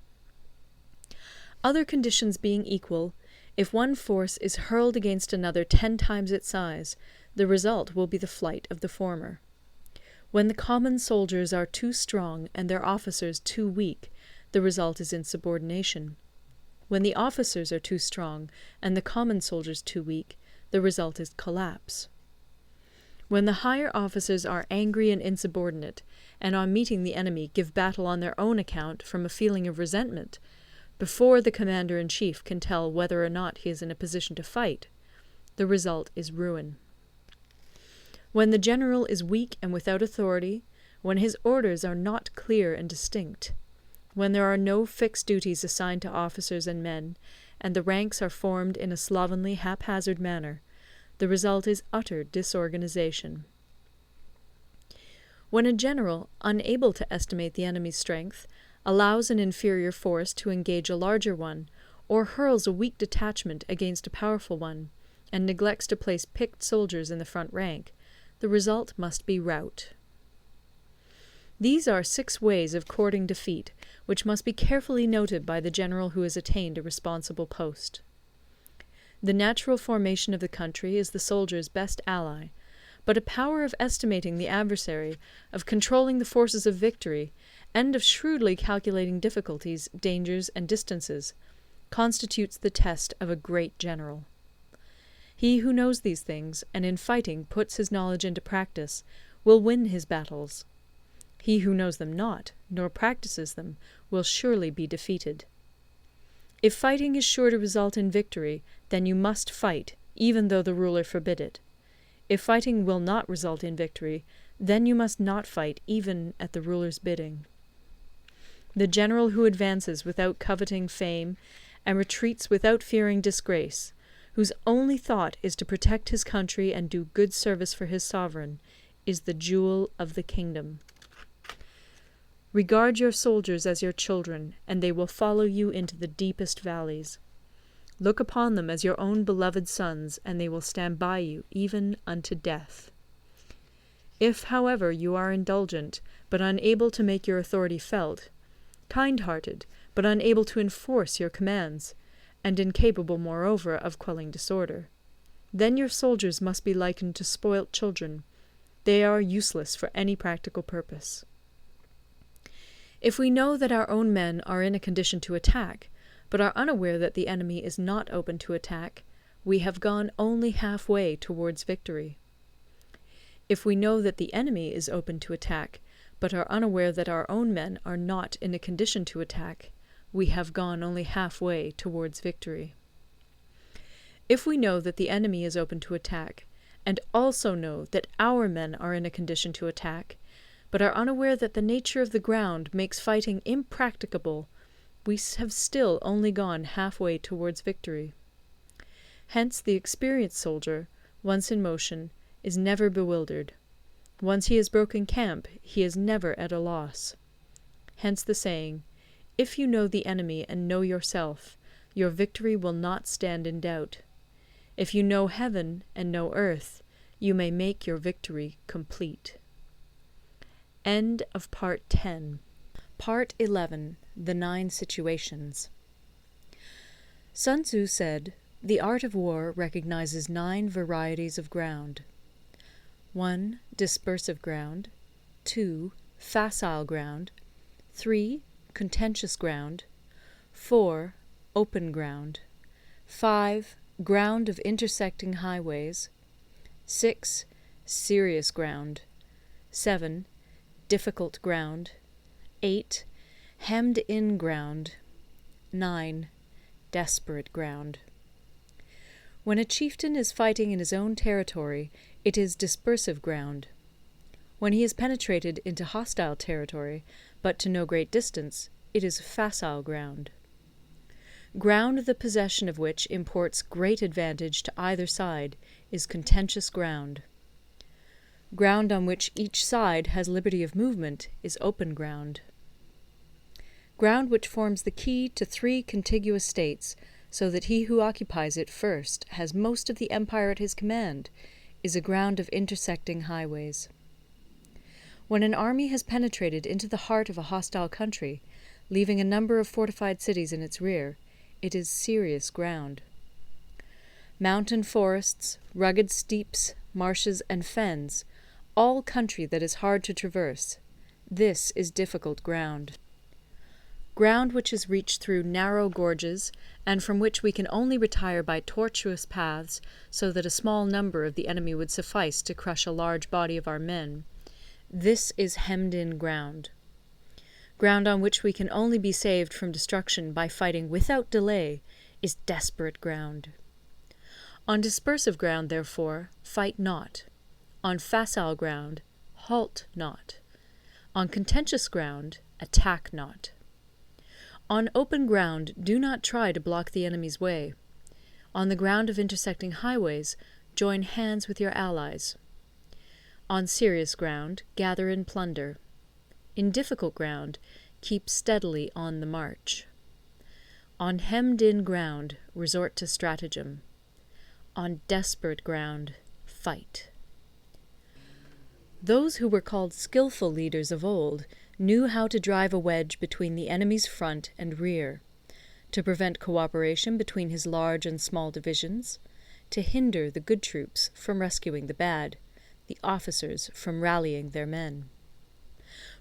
Other conditions being equal, if one force is hurled against another 10 times its size, the result will be the flight of the former. When the common soldiers are too strong and their officers too weak, the result is insubordination. When the officers are too strong and the common soldiers too weak, the result is collapse. When the higher officers are angry and insubordinate, and on meeting the enemy give battle on their own account from a feeling of resentment, before the commander-in-chief can tell whether or not he is in a position to fight, the result is ruin. When the general is weak and without authority, when his orders are not clear and distinct, when there are no fixed duties assigned to officers and men, and the ranks are formed in a slovenly, haphazard manner, the result is utter disorganization. When a general, unable to estimate the enemy's strength, allows an inferior force to engage a larger one, or hurls a weak detachment against a powerful one, and neglects to place picked soldiers in the front rank, the result must be rout. These are 6 ways of courting defeat, which must be carefully noted by the general who has attained a responsible post. The natural formation of the country is the soldier's best ally, but a power of estimating the adversary, of controlling the forces of victory, and of shrewdly calculating difficulties, dangers, and distances, constitutes the test of a great general. He who knows these things, and in fighting puts his knowledge into practice, will win his battles. He who knows them not, nor practices them, will surely be defeated. If fighting is sure to result in victory, then you must fight, even though the ruler forbid it. If fighting will not result in victory, then you must not fight even at the ruler's bidding. The general who advances without coveting fame, and retreats without fearing disgrace, whose only thought is to protect his country and do good service for his sovereign, is the jewel of the kingdom. Regard your soldiers as your children, and they will follow you into the deepest valleys. Look upon them as your own beloved sons, and they will stand by you even unto death. If, however, you are indulgent, but unable to make your authority felt, kind-hearted, but unable to enforce your commands, and incapable, moreover, of quelling disorder, then your soldiers must be likened to spoilt children. They are useless for any practical purpose. If we know that our own men are in a condition to attack, but are unaware that the enemy is not open to attack, we have gone only half-way towards victory. If we know that the enemy is open to attack, but are unaware that our own men are not in a condition to attack, we have gone only half-way towards victory. If we know that the enemy is open to attack, and also know that our men are in a condition to attack, but are unaware that the nature of the ground makes fighting impracticable, we have still only gone half-way towards victory. Hence the experienced soldier, once in motion, is never bewildered. Once he has broken camp, he is never at a loss. Hence the saying, "If you know the enemy and know yourself, your victory will not stand in doubt. If you know heaven and know earth, you may make your victory complete." End of Part 10. Part 11. The 9 Situations. Sun Tzu said, "The art of war recognizes 9 varieties of ground. 1. Dispersive ground. 2. Facile ground. 3. Contentious ground. 4. Open ground. 5. Ground of intersecting highways. 6. Serious ground. 7. Difficult ground. 8. Hemmed-in ground. 9. Desperate ground. When a chieftain is fighting in his own territory, it is dispersive ground. When he has penetrated into hostile territory, but to no great distance, it is facile ground. Ground the possession of which imports great advantage to either side is contentious ground. Ground on which each side has liberty of movement is open ground. Ground which forms the key to 3 contiguous states, so that he who occupies it first has most of the empire at his command, is a ground of intersecting highways. When an army has penetrated into the heart of a hostile country, leaving a number of fortified cities in its rear, it is serious ground. Mountain forests, rugged steeps, marshes, and fens, all country that is hard to traverse, this is difficult ground. Ground which is reached through narrow gorges, and from which we can only retire by tortuous paths, so that a small number of the enemy would suffice to crush a large body of our men, this is hemmed-in ground. Ground on which we can only be saved from destruction by fighting without delay is desperate ground. On dispersive ground, therefore, fight not. On facile ground, halt not. On contentious ground, attack not. On open ground, do not try to block the enemy's way. On the ground of intersecting highways, join hands with your allies. On serious ground, gather in plunder. In difficult ground, keep steadily on the march. On hemmed-in ground, resort to stratagem. On desperate ground, fight. Those who were called skillful leaders of old knew how to drive a wedge between the enemy's front and rear, to prevent cooperation between his large and small divisions, to hinder the good troops from rescuing the bad, the officers from rallying their men.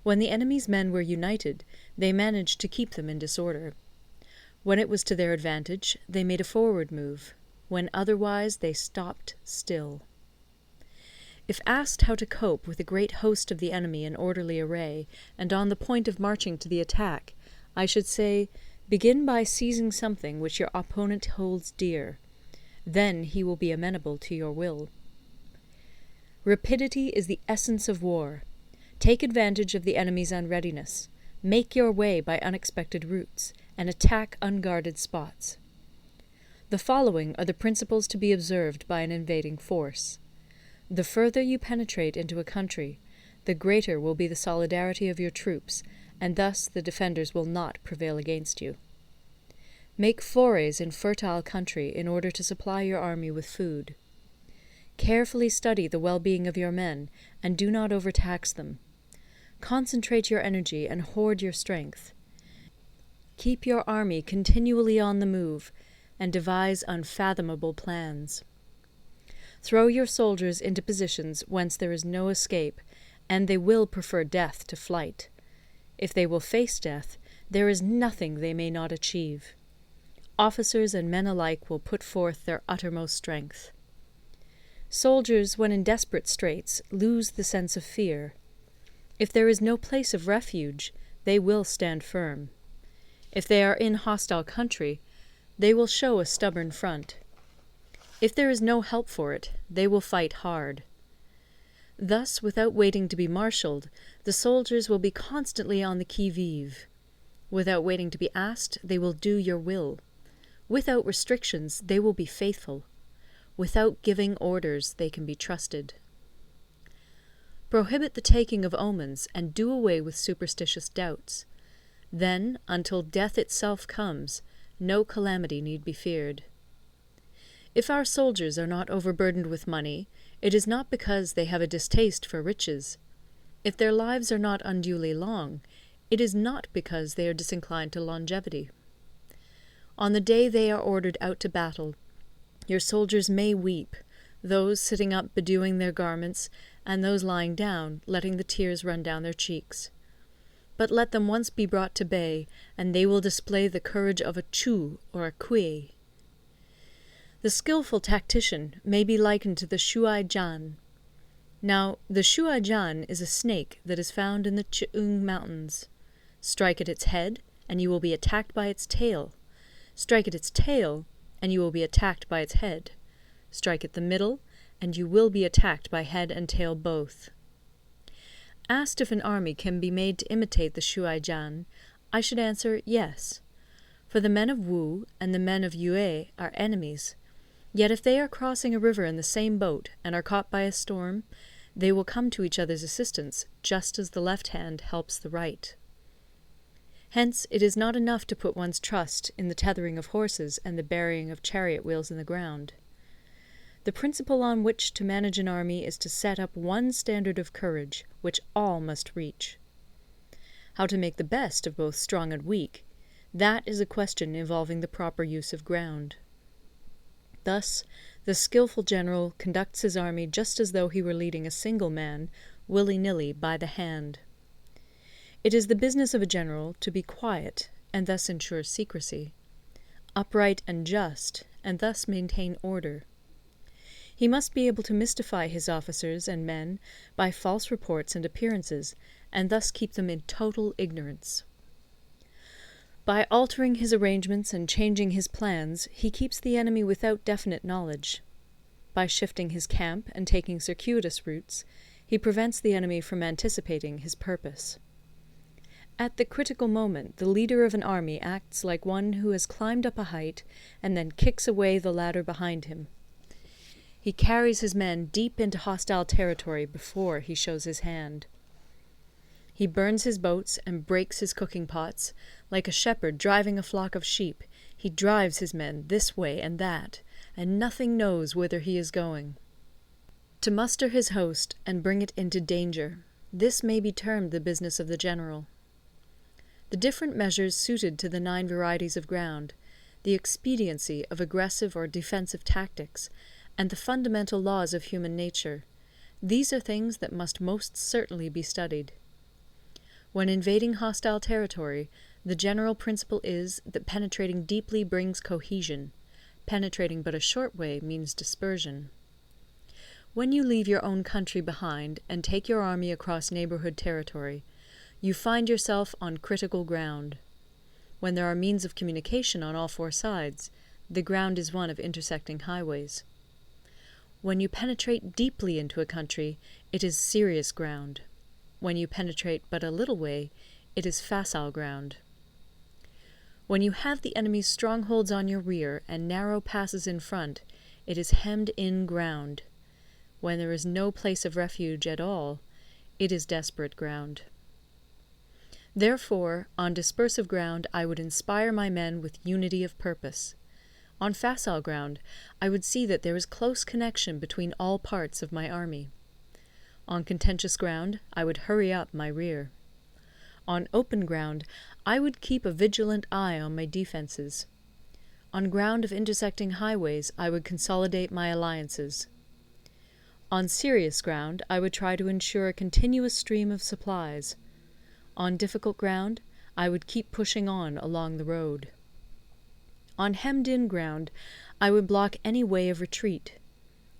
When the enemy's men were united, they managed to keep them in disorder. When it was to their advantage, they made a forward move. When otherwise, they stopped still. If asked how to cope with a great host of the enemy in orderly array, and on the point of marching to the attack, I should say, begin by seizing something which your opponent holds dear. Then he will be amenable to your will. Rapidity is the essence of war. Take advantage of the enemy's unreadiness. Make your way by unexpected routes, and attack unguarded spots. The following are the principles to be observed by an invading force. The further you penetrate into a country, the greater will be the solidarity of your troops, and thus the defenders will not prevail against you. Make forays in fertile country in order to supply your army with food. Carefully study the well-being of your men, and do not overtax them. Concentrate your energy and hoard your strength. Keep your army continually on the move, and devise unfathomable plans. Throw your soldiers into positions whence there is no escape, and they will prefer death to flight. If they will face death, there is nothing they may not achieve. Officers and men alike will put forth their uttermost strength. Soldiers, when in desperate straits, lose the sense of fear. If there is no place of refuge, they will stand firm. If they are in hostile country, they will show a stubborn front. If there is no help for it, they will fight hard. Thus, without waiting to be marshalled, the soldiers will be constantly on the qui-vive. Without waiting to be asked, they will do your will. Without restrictions, they will be faithful. Without giving orders, they can be trusted. Prohibit the taking of omens, and do away with superstitious doubts. Then, until death itself comes, no calamity need be feared. If our soldiers are not overburdened with money, it is not because they have a distaste for riches. If their lives are not unduly long, it is not because they are disinclined to longevity. On the day they are ordered out to battle, your soldiers may weep, those sitting up bedewing their garments, and those lying down, letting the tears run down their cheeks. But let them once be brought to bay, and they will display the courage of a Chu or a Kui. The skilful tactician may be likened to the Shuai-jan. Now, the Shuai-jan is a snake that is found in the Ch'ung Mountains. Strike at its head, and you will be attacked by its tail. Strike at its tail, and you will be attacked by its head. Strike at the middle, and you will be attacked by head and tail both. Asked if an army can be made to imitate the Shuai-jan, I should answer yes. For the men of Wu and the men of Yue are enemies. Yet if they are crossing a river in the same boat and are caught by a storm, they will come to each other's assistance, just as the left hand helps the right. Hence, it is not enough to put one's trust in the tethering of horses and the burying of chariot wheels in the ground. The principle on which to manage an army is to set up one standard of courage, which all must reach. How to make the best of both strong and weak, that is a question involving the proper use of ground. Thus, the skilful general conducts his army just as though he were leading a single man, willy-nilly, by the hand. It is the business of a general to be quiet, and thus ensure secrecy, upright and just, and thus maintain order. He must be able to mystify his officers and men by false reports and appearances, and thus keep them in total ignorance. By altering his arrangements and changing his plans, he keeps the enemy without definite knowledge. By shifting his camp and taking circuitous routes, he prevents the enemy from anticipating his purpose. At the critical moment, the leader of an army acts like one who has climbed up a height and then kicks away the ladder behind him. He carries his men deep into hostile territory before he shows his hand. He burns his boats and breaks his cooking pots. Like a shepherd driving a flock of sheep, he drives his men this way and that, and nothing knows whither he is going. To muster his host and bring it into danger, this may be termed the business of the general. The different measures suited to the 9 varieties of ground, the expediency of aggressive or defensive tactics, and the fundamental laws of human nature, these are things that must most certainly be studied. When invading hostile territory, the general principle is that penetrating deeply brings cohesion. Penetrating but a short way means dispersion. When you leave your own country behind and take your army across neighborhood territory, you find yourself on critical ground. When there are means of communication on all 4 sides, the ground is one of intersecting highways. When you penetrate deeply into a country, it is serious ground. When you penetrate but a little way, it is facile ground. When you have the enemy's strongholds on your rear and narrow passes in front, it is hemmed-in ground. When there is no place of refuge at all, it is desperate ground. Therefore, on dispersive ground I would inspire my men with unity of purpose. On facile ground, I would see that there is close connection between all parts of my army. On contentious ground, I would hurry up my rear. On open ground, I would keep a vigilant eye on my defences. On ground of intersecting highways, I would consolidate my alliances. On serious ground, I would try to ensure a continuous stream of supplies. On difficult ground, I would keep pushing on along the road. On hemmed-in ground, I would block any way of retreat.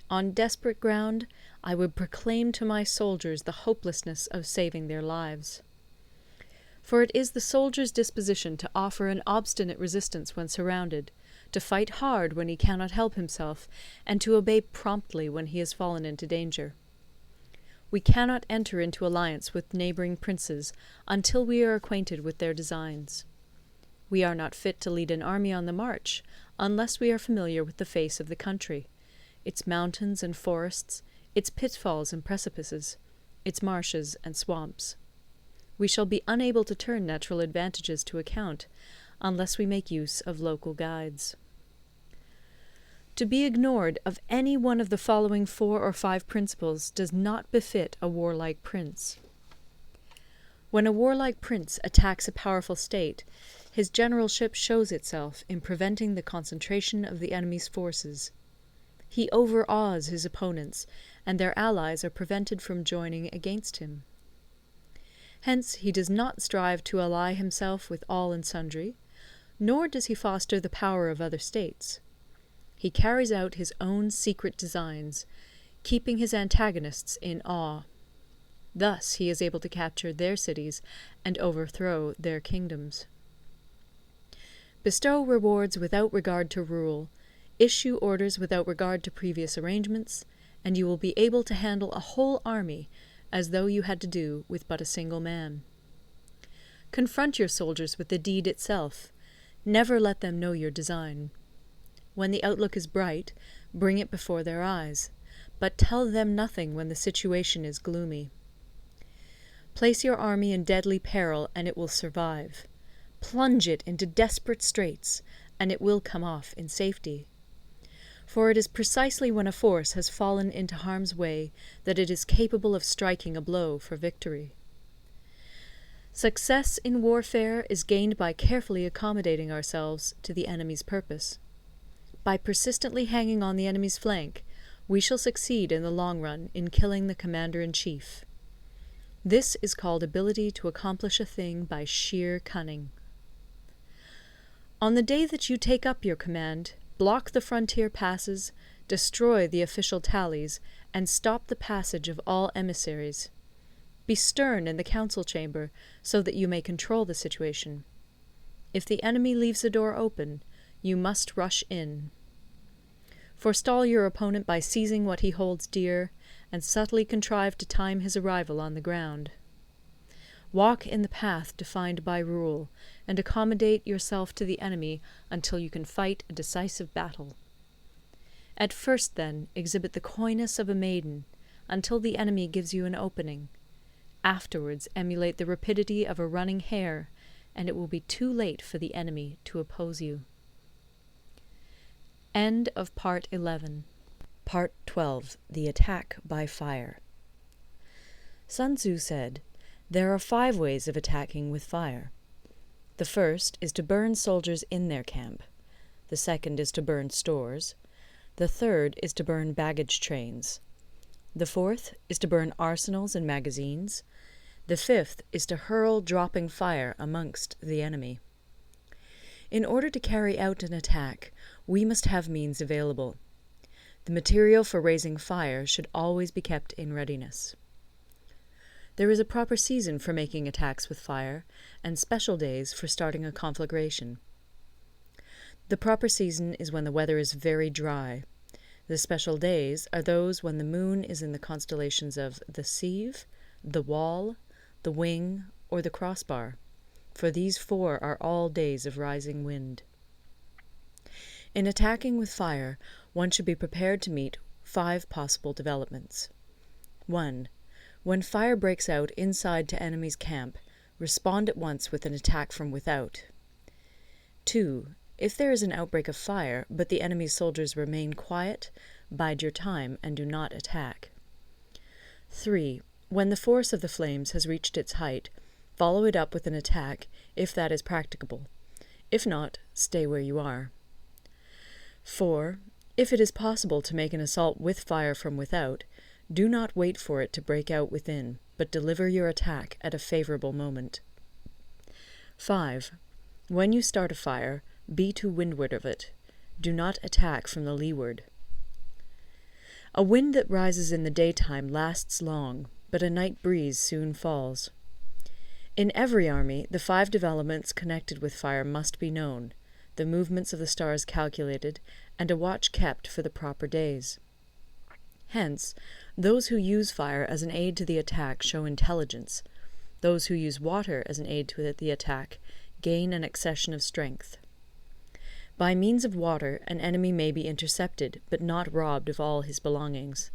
On desperate ground, I would proclaim to my soldiers the hopelessness of saving their lives. For it is the soldier's disposition to offer an obstinate resistance when surrounded, to fight hard when he cannot help himself, and to obey promptly when he has fallen into danger. We cannot enter into alliance with neighbouring princes until we are acquainted with their designs. We are not fit to lead an army on the march unless we are familiar with the face of the country, its mountains and forests, its pitfalls and precipices, its marshes and swamps. We shall be unable to turn natural advantages to account unless we make use of local guides. To be ignored of any one of the following 4 or 5 principles does not befit a warlike prince. When a warlike prince attacks a powerful state, his generalship shows itself in preventing the concentration of the enemy's forces. He overawes his opponents, and their allies are prevented from joining against him. Hence he does not strive to ally himself with all and sundry, nor does he foster the power of other states. He carries out his own secret designs, keeping his antagonists in awe. Thus he is able to capture their cities and overthrow their kingdoms. Bestow rewards without regard to rule, issue orders without regard to previous arrangements, and you will be able to handle a whole army as though you had to do with but a single man. Confront your soldiers with the deed itself. Never let them know your design. When the outlook is bright, bring it before their eyes, but tell them nothing when the situation is gloomy. Place your army in deadly peril, and it will survive. Plunge it into desperate straits, and it will come off in safety. For it is precisely when a force has fallen into harm's way that it is capable of striking a blow for victory. Success in warfare is gained by carefully accommodating ourselves to the enemy's purpose. By persistently hanging on the enemy's flank, we shall succeed in the long run in killing the commander-in-chief. This is called ability to accomplish a thing by sheer cunning. On the day that you take up your command, block the frontier passes, destroy the official tallies, and stop the passage of all emissaries. Be stern in the council chamber, so that you may control the situation. If the enemy leaves the door open, you must rush in. Forestall your opponent by seizing what he holds dear, and subtly contrive to time his arrival on the ground. Walk in the path defined by rule, and accommodate yourself to the enemy until you can fight a decisive battle. At first, then, exhibit the coyness of a maiden, until the enemy gives you an opening. Afterwards emulate the rapidity of a running hare, and it will be too late for the enemy to oppose you. End of Part 11. Part 12. The Attack by Fire. Sun Tzu said, "There are 5 ways of attacking with fire. The first is to burn soldiers in their camp. The second is to burn stores. The third is to burn baggage trains. The fourth is to burn arsenals and magazines. The fifth is to hurl dropping fire amongst the enemy." In order to carry out an attack, we must have means available. The material for raising fire should always be kept in readiness. There is a proper season for making attacks with fire, and special days for starting a conflagration. The proper season is when the weather is very dry. The special days are those when the moon is in the constellations of the Sieve, the Wall, the Wing, or the Crossbar, for these 4 are all days of rising wind. In attacking with fire, one should be prepared to meet 5 possible developments. 1. When fire breaks out inside to enemy's camp, respond at once with an attack from without. 2. If there is an outbreak of fire, but the enemy's soldiers remain quiet, bide your time and do not attack. 3. When the force of the flames has reached its height, follow it up with an attack, if that is practicable. If not, stay where you are. 4. If it is possible to make an assault with fire from without, do not wait for it to break out within, but deliver your attack at a favorable moment. 5. When you start a fire, be to windward of it. Do not attack from the leeward. A wind that rises in the daytime lasts long, but a night breeze soon falls. In every army, the 5 developments connected with fire must be known, the movements of the stars calculated, and a watch kept for the proper days. Hence, those who use fire as an aid to the attack show intelligence. Those who use water as an aid to the attack gain an accession of strength. By means of water, an enemy may be intercepted, but not robbed of all his belongings.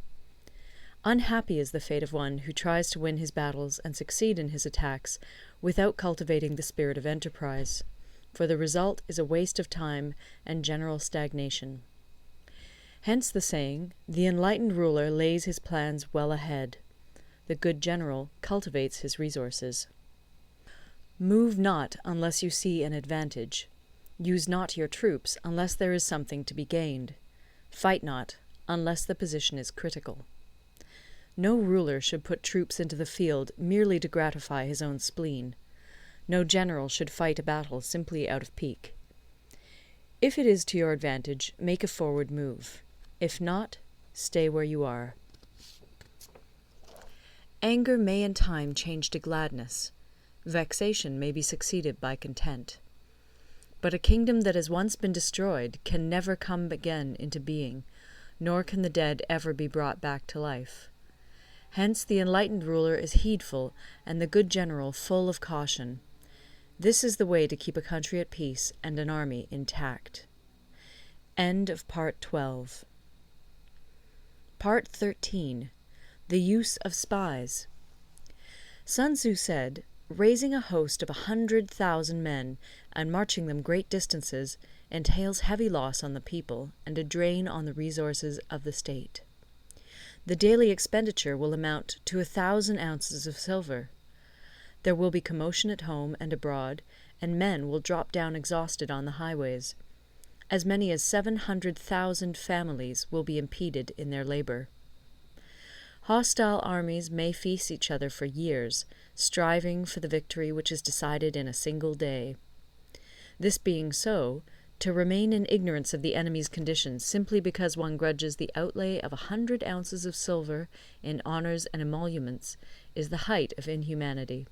Unhappy is the fate of one who tries to win his battles and succeed in his attacks without cultivating the spirit of enterprise, for the result is a waste of time and general stagnation. Hence the saying, "The enlightened ruler lays his plans well ahead. The good general cultivates his resources." Move not unless you see an advantage. Use not your troops unless there is something to be gained. Fight not unless the position is critical. No ruler should put troops into the field merely to gratify his own spleen. No general should fight a battle simply out of pique. If it is to your advantage, make a forward move. If not, stay where you are. Anger may in time change to gladness. Vexation may be succeeded by content. But a kingdom that has once been destroyed can never come again into being, nor can the dead ever be brought back to life. Hence the enlightened ruler is heedful, and the good general full of caution. This is the way to keep a country at peace and an army intact. End of Part 12. Part 13. The Use of Spies. Sun Tzu said, "Raising a host of 100,000 men and marching them great distances entails heavy loss on the people and a drain on the resources of the state. The daily expenditure will amount to 1,000 ounces of silver. There will be commotion at home and abroad, and men will drop down exhausted on the highways. As many as 700,000 families will be impeded in their labor. Hostile armies may feast each other for years, striving for the victory which is decided in a single day. This being so, to remain in ignorance of the enemy's condition simply because one grudges the outlay of 100 ounces of silver in honors and emoluments is the height of inhumanity.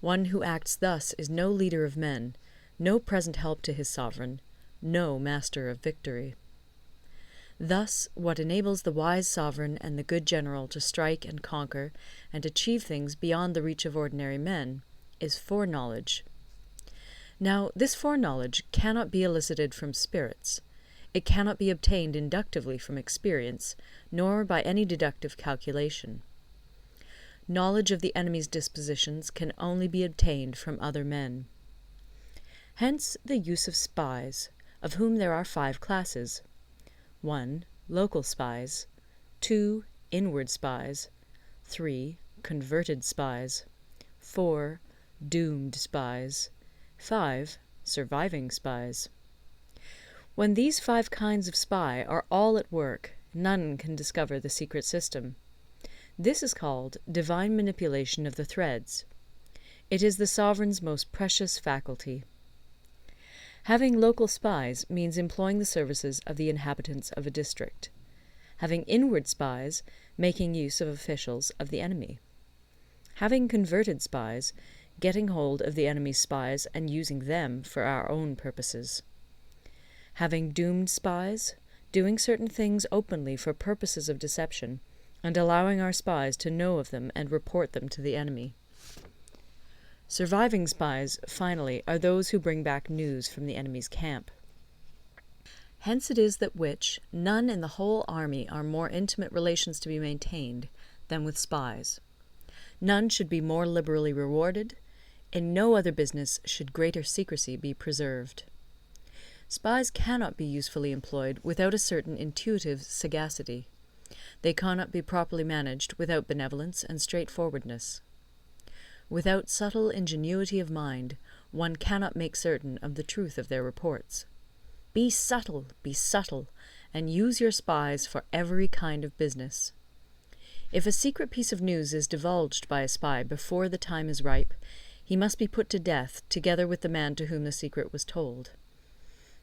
One who acts thus is no leader of men, no present help to his sovereign, no master of victory. Thus, what enables the wise sovereign and the good general to strike and conquer and achieve things beyond the reach of ordinary men is foreknowledge. Now, this foreknowledge cannot be elicited from spirits. It cannot be obtained inductively from experience, nor by any deductive calculation. Knowledge of the enemy's dispositions can only be obtained from other men. Hence the use of spies, of whom there are 5 classes. 1. Local spies. 2. Inward spies. 3. Converted spies. 4. Doomed spies. 5. Surviving spies. When these 5 kinds of spy are all at work, none can discover the secret system. This is called divine manipulation of the threads. It is the sovereign's most precious faculty. Having local spies means employing the services of the inhabitants of a district. Having inward spies, making use of officials of the enemy. Having converted spies, getting hold of the enemy's spies and using them for our own purposes. Having doomed spies, doing certain things openly for purposes of deception, and allowing our spies to know of them and report them to the enemy. Surviving spies, finally, are those who bring back news from the enemy's camp. Hence it is that none in the whole army are more intimate relations to be maintained than with spies. None should be more liberally rewarded. In no other business should greater secrecy be preserved. Spies cannot be usefully employed without a certain intuitive sagacity. They cannot be properly managed without benevolence and straightforwardness. Without subtle ingenuity of mind, one cannot make certain of the truth of their reports. Be subtle, and use your spies for every kind of business. If a secret piece of news is divulged by a spy before the time is ripe, he must be put to death together with the man to whom the secret was told.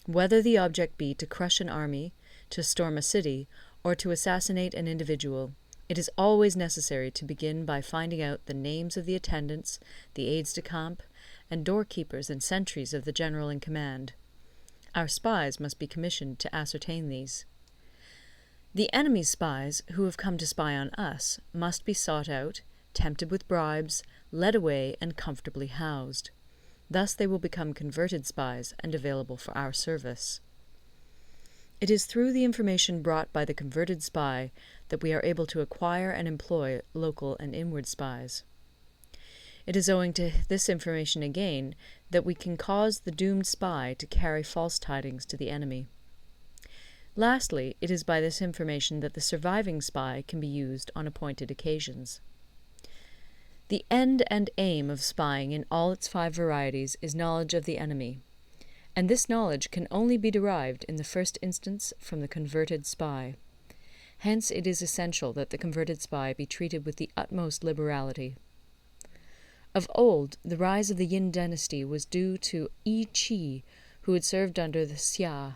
Whether the object be to crush an army, to storm a city, or to assassinate an individual, it is always necessary to begin by finding out the names of the attendants, the aides-de-camp, and doorkeepers and sentries of the general in command. Our spies must be commissioned to ascertain these. The enemy's spies, who have come to spy on us, must be sought out, tempted with bribes, led away, and comfortably housed. Thus they will become converted spies and available for our service. It is through the information brought by the converted spy that we are able to acquire and employ local and inward spies. It is owing to this information again that we can cause the doomed spy to carry false tidings to the enemy. Lastly, it is by this information that the surviving spy can be used on appointed occasions. The end and aim of spying in all its 5 varieties is knowledge of the enemy, and this knowledge can only be derived in the first instance from the converted spy. Hence it is essential that the converted spy be treated with the utmost liberality. Of old, the rise of the Yin dynasty was due to Yi Qi, who had served under the Xia.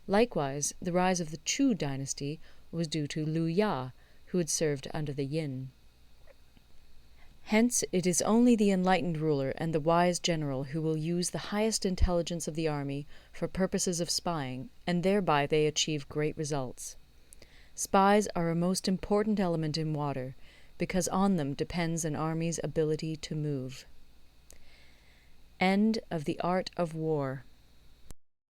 Likewise, the rise of the Chu dynasty was due to Liu Ya, who had served under the Yin. Hence it is only the enlightened ruler and the wise general who will use the highest intelligence of the army for purposes of spying, and thereby they achieve great results. Spies are a most important element in water, because on them depends an army's ability to move. End of the Art of War.